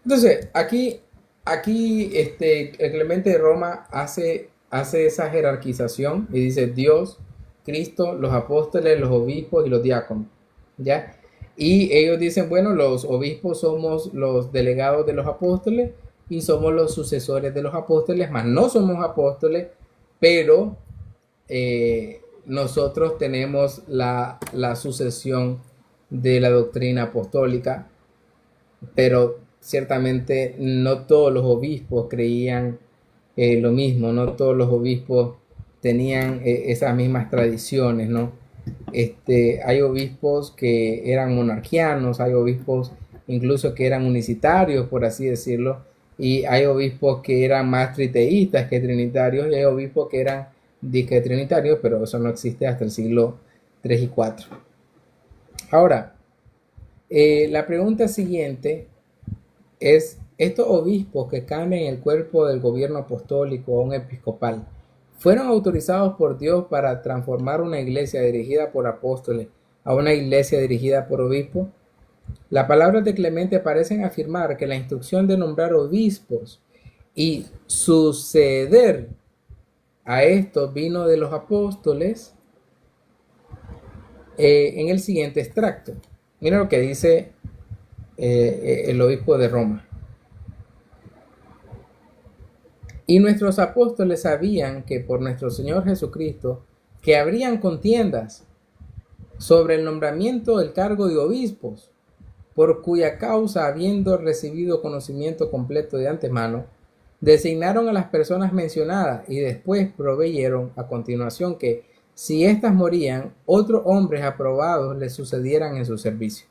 Entonces, aquí el Clemente de Roma hace esa jerarquización y dice: Dios, Cristo, los apóstoles, los obispos y los diáconos, ¿ya? Y ellos dicen: bueno, los obispos somos los delegados de los apóstoles y somos los sucesores de los apóstoles, mas no somos apóstoles, pero nosotros tenemos la sucesión de la doctrina apostólica. Pero ciertamente no todos los obispos creían lo mismo, no todos los obispos tenían esas mismas tradiciones, ¿no? Hay obispos que eran monarquianos, hay obispos incluso que eran unicitarios, por así decirlo, y hay obispos que eran más triteístas que trinitarios, y hay obispos que eran disque trinitarios, pero eso no existe hasta el siglo III y IV. Ahora, la pregunta siguiente es: estos obispos que cambian el cuerpo del gobierno apostólico a un episcopal, ¿fueron autorizados por Dios para transformar una iglesia dirigida por apóstoles a una iglesia dirigida por obispos? Las palabras de Clemente parecen afirmar que la instrucción de nombrar obispos y suceder a estos vino de los apóstoles en el siguiente extracto. Mira lo que dice el obispo de Roma: y nuestros apóstoles sabían que por nuestro Señor Jesucristo que habrían contiendas sobre el nombramiento del cargo de obispos, por cuya causa, habiendo recibido conocimiento completo de antemano, designaron a las personas mencionadas, y después proveyeron a continuación que, si éstas morían, otros hombres aprobados les sucedieran en su servicio.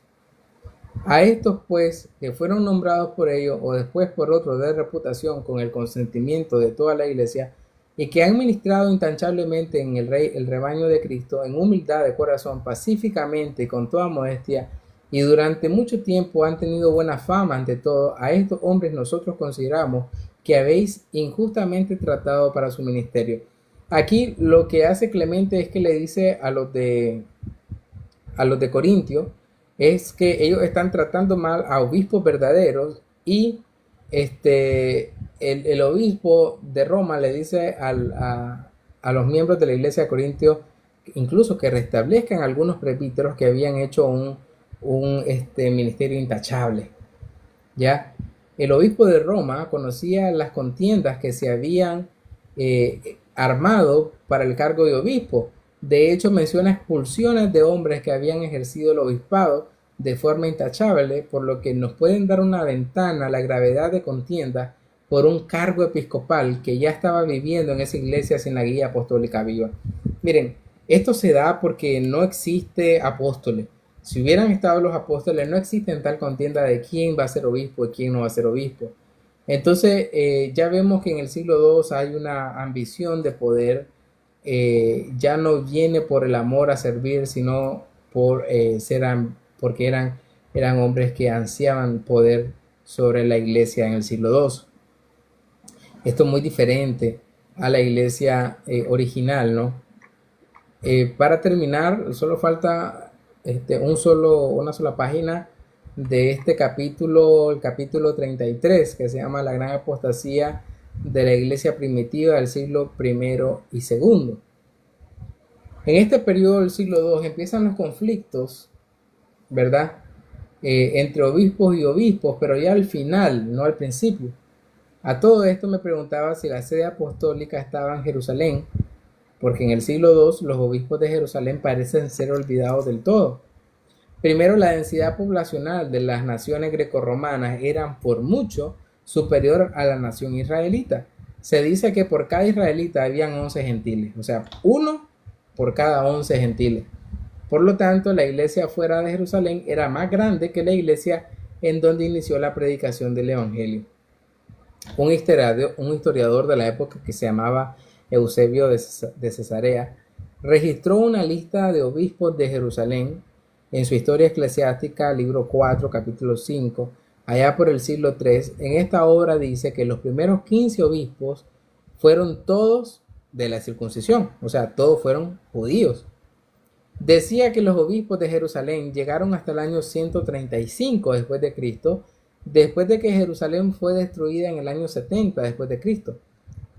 A estos pues, que fueron nombrados por ellos o después por otros de reputación con el consentimiento de toda la iglesia, y que han ministrado intanchablemente en el rebaño de Cristo, en humildad de corazón, pacíficamente y con toda modestia, y durante mucho tiempo han tenido buena fama ante todo, a estos hombres nosotros consideramos que habéis injustamente tratado para su ministerio. Aquí lo que hace Clemente es que le dice a los de Corintio es que ellos están tratando mal a obispos verdaderos, y el obispo de Roma le dice a los miembros de la iglesia de Corintio incluso que restablezcan algunos presbíteros que habían hecho un ministerio intachable. ¿Ya? El obispo de Roma conocía las contiendas que se habían armado para el cargo de obispo. De hecho, menciona expulsiones de hombres que habían ejercido el obispado de forma intachable, por lo que nos pueden dar una ventana a la gravedad de contienda por un cargo episcopal que ya estaba viviendo en esa iglesia sin la guía apostólica viva. Miren, esto se da porque no existe apóstoles. Si hubieran estado los apóstoles, no existe tal contienda de quién va a ser obispo y quién no va a ser obispo. Entonces, ya vemos que en el siglo II hay una ambición de poder. Ya no viene por el amor a servir, sino por porque eran hombres que ansiaban poder sobre la iglesia en el siglo II. Esto es muy diferente a la iglesia original, ¿no? Para terminar, solo falta una sola página de este capítulo, el capítulo 33, que se llama La gran apostasía de la iglesia primitiva del siglo I y II. En este periodo del siglo II empiezan los conflictos, ¿verdad? Entre obispos y obispos, pero ya al final, no al principio. A todo esto me preguntaba si la sede apostólica estaba en Jerusalén, porque en el siglo II los obispos de Jerusalén parecen ser olvidados del todo. Primero, la densidad poblacional de las naciones grecorromanas eran por mucho superior a la nación israelita. Se dice que por cada israelita habían 11 gentiles, o sea, uno por cada 11 gentiles. Por lo tanto, la iglesia fuera de Jerusalén era más grande que la iglesia en donde inició la predicación del evangelio. Un historiador de la época que se llamaba Eusebio de Cesarea registró una lista de obispos de Jerusalén en su historia eclesiástica, libro 4, capítulo 5, allá por el siglo III. En esta obra dice que los primeros 15 obispos fueron todos de la circuncisión, o sea, todos fueron judíos. Decía que los obispos de Jerusalén llegaron hasta el año 135 después de Cristo, después de que Jerusalén fue destruida en el año 70 después de Cristo.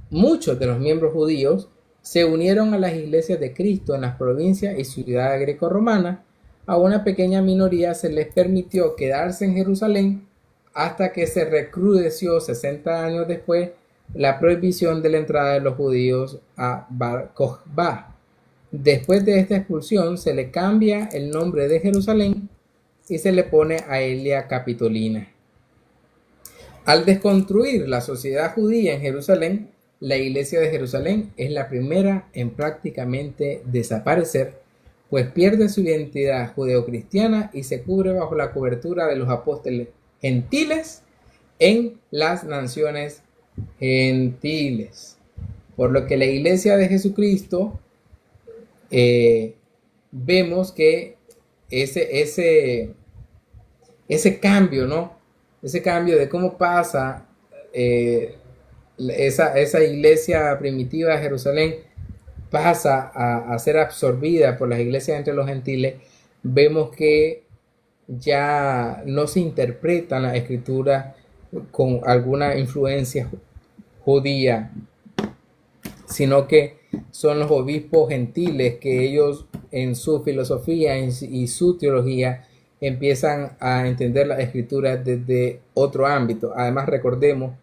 Muchos de los miembros judíos se unieron a las iglesias de Cristo en las provincias y ciudades grecorromanas. A una pequeña minoría se les permitió quedarse en Jerusalén hasta que se recrudeció 60 años después la prohibición de la entrada de los judíos a Bar Kokhba. Después de esta expulsión se le cambia el nombre de Jerusalén y se le pone Aelia Capitolina. Al desconstruir la sociedad judía en Jerusalén, la iglesia de Jerusalén es la primera en prácticamente desaparecer, pues pierde su identidad judeocristiana y se cubre bajo la cobertura de los apóstoles gentiles en las naciones gentiles. Por lo que la iglesia de Jesucristo, vemos que ese cambio, ¿no? Ese cambio de cómo pasa esa iglesia primitiva de Jerusalén pasa a ser absorbida por las iglesias entre los gentiles. Vemos que ya no se interpreta la escritura con alguna influencia judía, sino que son los obispos gentiles que ellos en su filosofía y su teología empiezan a entender la escritura desde otro ámbito. Además, recordemos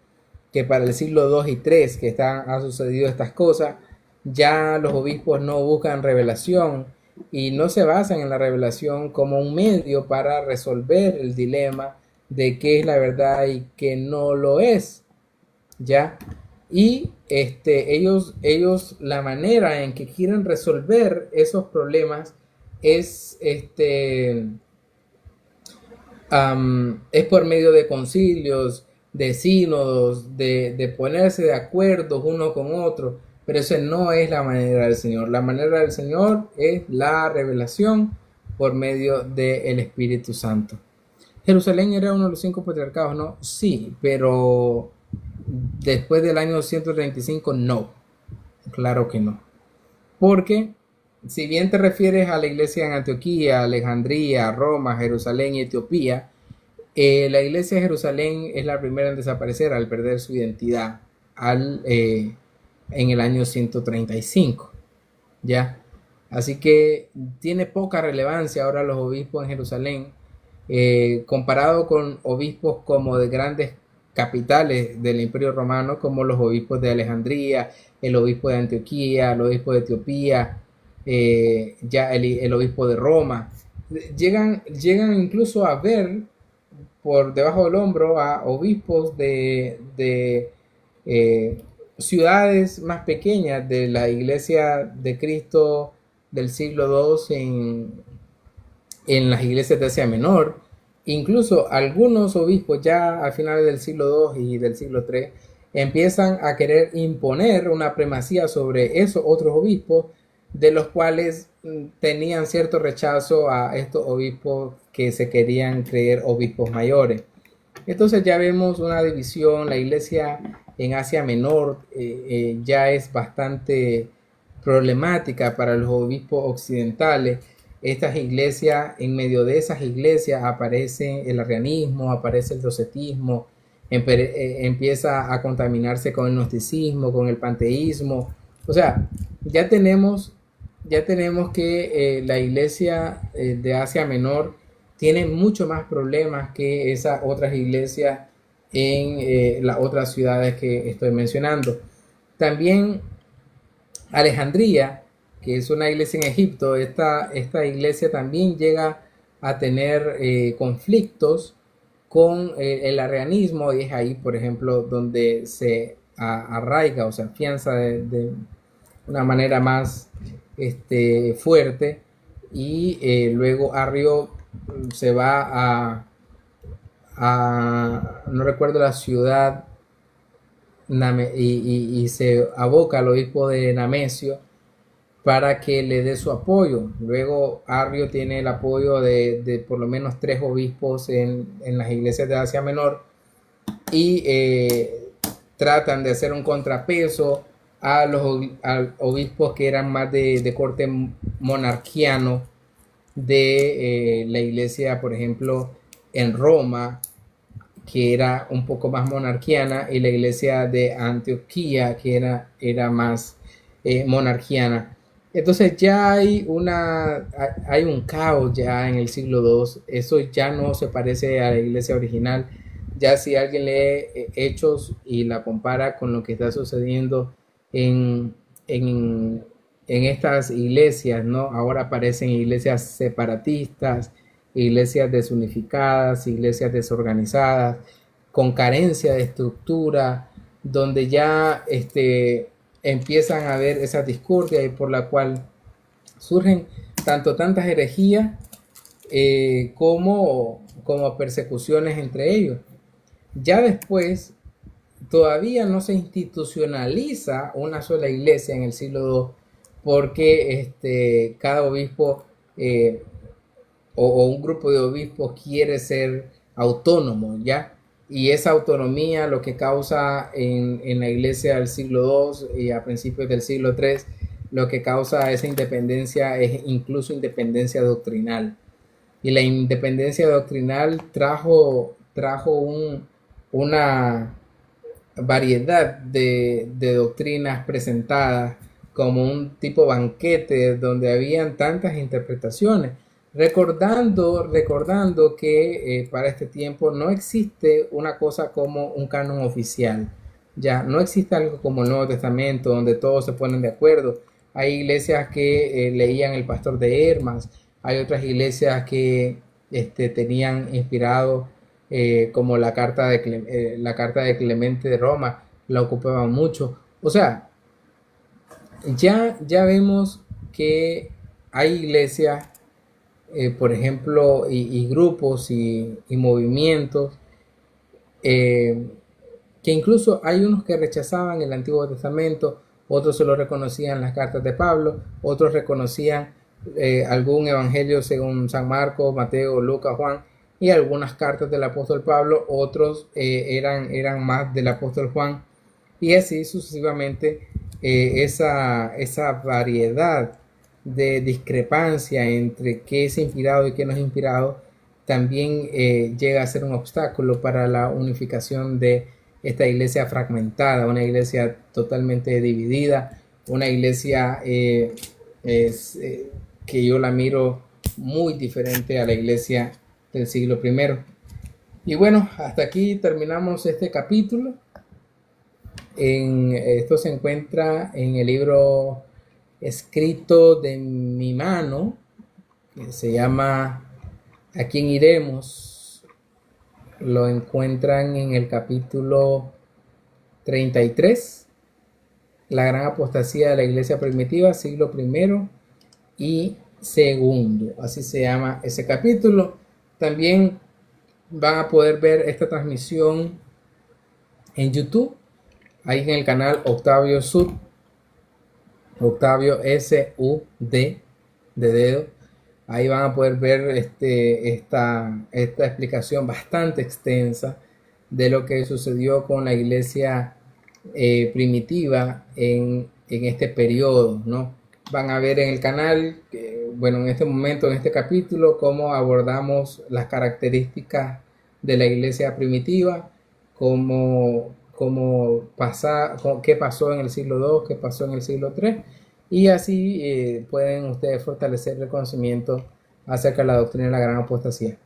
que para el siglo II y III que han sucedido estas cosas, ya los obispos no buscan revelación y no se basan en la revelación como un medio para resolver el dilema de qué es la verdad y qué no lo es, ¿ya? Y ellos la manera en que quieren resolver esos problemas es Es por medio de concilios, de sínodos, de ponerse de acuerdo uno con otro, pero esa no es la manera del Señor. La manera del Señor es la revelación por medio del Espíritu Santo. Jerusalén era uno de los 5 patriarcados, ¿no? Sí, pero después del año 135, no. Claro que no. Porque si bien te refieres a la iglesia en Antioquía, Alejandría, Roma, Jerusalén y Etiopía, la iglesia de Jerusalén es la primera en desaparecer al perder su identidad en el año 135. ¿Ya? Así que tiene poca relevancia ahora los obispos en Jerusalén, comparado con obispos como de grandes capitales del Imperio Romano, como los obispos de Alejandría, el obispo de Antioquía, el obispo de Etiopía, ya el obispo de Roma. Llegan incluso a ver por debajo del hombro a obispos de ciudades más pequeñas de la iglesia de Cristo del siglo II en las iglesias de Asia Menor. Incluso algunos obispos ya a finales del siglo II y del siglo III empiezan a querer imponer una primacía sobre esos otros obispos, de los cuales tenían cierto rechazo a estos obispos que se querían creer obispos mayores. Entonces ya vemos una división. La iglesia en Asia Menor ya es bastante problemática para los obispos occidentales. Estas iglesias, en medio de esas iglesias aparece el arrianismo, aparece el docetismo, empieza a contaminarse con el gnosticismo, con el panteísmo. O sea, ya tenemos, ya tenemos que la iglesia de Asia Menor tiene mucho más problemas que esas otras iglesias en las otras ciudades que estoy mencionando. También Alejandría, que es una iglesia en Egipto, esta iglesia también llega a tener conflictos con el arrianismo, y es ahí, por ejemplo, donde se arraiga o se afianza de una manera más fuerte, y luego Arrio se va no recuerdo la ciudad, y se aboca al obispo de Namesio para que le dé su apoyo. Luego Arrio tiene el apoyo de por lo menos 3 obispos en las iglesias de Asia Menor, y tratan de hacer un contrapeso a los obispos que eran más de corte monarquiano de la iglesia, por ejemplo, en Roma, que era un poco más monarquiana, y la iglesia de Antioquía, que era más monarquiana. Entonces ya hay un caos ya en el siglo II. Eso ya no se parece a la iglesia original. Ya si alguien lee Hechos y la compara con lo que está sucediendo en, en, en estas iglesias, ¿no? Ahora aparecen iglesias separatistas, iglesias desunificadas, iglesias desorganizadas, con carencia de estructura, donde ya empiezan a haber esa discordia, y por la cual surgen tantas herejías como persecuciones entre ellos. Ya después, todavía no se institucionaliza una sola iglesia en el siglo II, porque cada obispo o un grupo de obispos quiere ser autónomo, ¿ya? Y esa autonomía lo que causa en la iglesia del siglo II y a principios del siglo III, lo que causa esa independencia es incluso independencia doctrinal. Y la independencia doctrinal trajo una variedad de doctrinas presentadas como un tipo banquete donde habían tantas interpretaciones, recordando que para este tiempo no existe una cosa como un canon oficial. Ya no existe algo como el Nuevo Testamento donde todos se ponen de acuerdo. Hay iglesias que leían el Pastor de Hermas, hay otras iglesias que tenían inspirado como la carta de Clemente de Roma, la ocupaban mucho. O sea, ya vemos que hay iglesias por ejemplo, y grupos y movimientos, eh, que incluso hay unos que rechazaban el Antiguo Testamento, otros se lo reconocían las cartas de Pablo, otros reconocían algún evangelio según San Marcos, Mateo, Lucas, Juan y algunas cartas del apóstol Pablo, otros eran más del apóstol Juan, y así sucesivamente. Esa variedad de discrepancia entre qué es inspirado y qué no es inspirado también llega a ser un obstáculo para la unificación de esta iglesia fragmentada, una iglesia totalmente dividida, una iglesia que yo la miro muy diferente a la iglesia del siglo I. Y bueno, hasta aquí terminamos este capítulo. Esto se encuentra en el libro escrito de mi mano, que se llama ¿A quién iremos? Lo encuentran en el capítulo 33, la gran apostasía de la iglesia primitiva, siglo I y II. Así se llama ese capítulo. También van a poder ver esta transmisión en YouTube, ahí en el canal Octavio Sud, Octavio S-U-D, de dedo. Ahí van a poder ver esta explicación bastante extensa de lo que sucedió con la iglesia primitiva en este periodo, ¿no? Van a ver en el canal, bueno, en este momento, en este capítulo, cómo abordamos las características de la iglesia primitiva, qué pasó en el siglo II, qué pasó en el siglo III, y así pueden ustedes fortalecer el conocimiento acerca de la doctrina de la gran apostasía.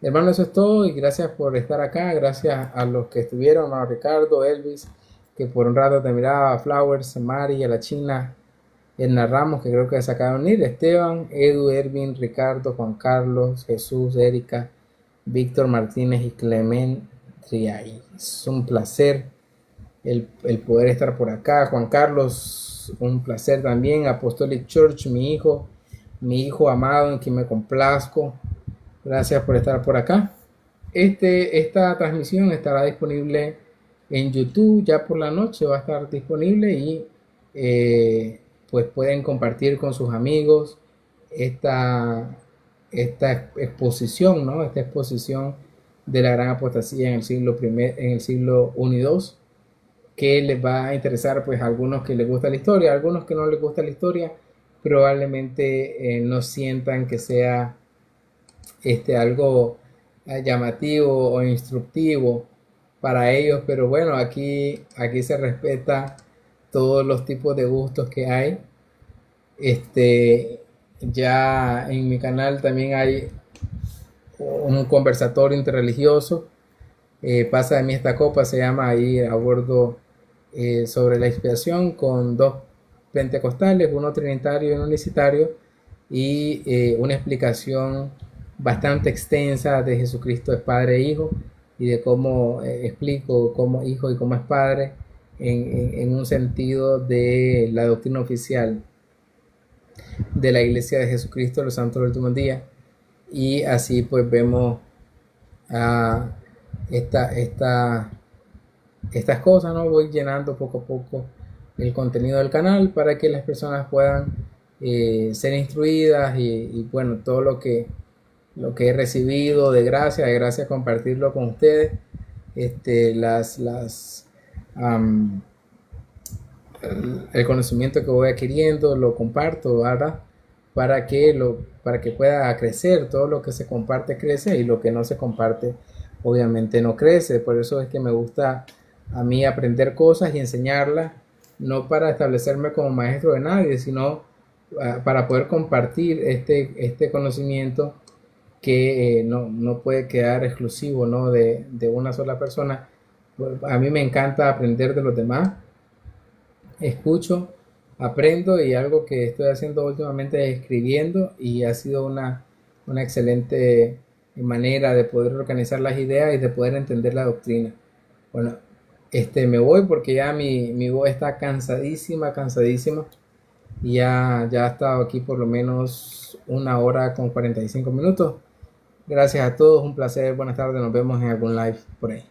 Hermano, eso es todo y gracias por estar acá, gracias a los que estuvieron, hermano Ricardo, Elvis, que por un rato te miraba, Flowers, Mari, a la China, Edna Ramos, que creo que se acaba de unir, Esteban, Edu, Ervin, Ricardo, Juan Carlos, Jesús, Erika, Víctor Martínez y Clement Triay. Es un placer el poder estar por acá. Juan Carlos, un placer también. Apostolic Church, mi hijo amado en quien me complazco. Gracias por estar por acá. Esta transmisión estará disponible en YouTube ya por la noche, va a estar disponible y pues pueden compartir con sus amigos esta exposición, ¿no? Esta exposición de la gran apostasía en el siglo I y II, que les va a interesar pues a algunos que les gusta la historia, a algunos que no les gusta la historia, probablemente no sientan que sea algo llamativo o instructivo para ellos, pero bueno, aquí se respeta todos los tipos de gustos que hay. Ya en mi canal también hay un conversatorio interreligioso, pasa de mí esta copa, se llama, ahí abordo sobre la expiación con dos pentecostales, uno trinitario y uno unicitario, y una explicación bastante extensa de Jesucristo es Padre e Hijo, y de cómo explico cómo Hijo y cómo es Padre en un sentido de la doctrina oficial de la Iglesia de Jesucristo, los Santos del Último Día, y así pues vemos estas cosas, ¿no? Voy llenando poco a poco el contenido del canal para que las personas puedan ser instruidas y bueno, todo lo que he recibido de gracia compartirlo con ustedes, el conocimiento que voy adquiriendo lo comparto, ¿verdad? Para que pueda crecer. Todo lo que se comparte crece y lo que no se comparte obviamente no crece. Por eso es que me gusta a mí aprender cosas y enseñarlas, no para establecerme como maestro de nadie, sino para poder compartir este conocimiento que no puede quedar exclusivo, ¿no? de una sola persona. A mí me encanta aprender de los demás, escucho, aprendo, y algo que estoy haciendo últimamente es escribiendo, y ha sido una excelente manera de poder organizar las ideas y de poder entender la doctrina. Bueno, me voy porque ya mi voz está cansadísima. y ya ha estado aquí por lo menos 1 hora con 45 minutos. Gracias a todos, un placer, buenas tardes, nos vemos en algún live por ahí.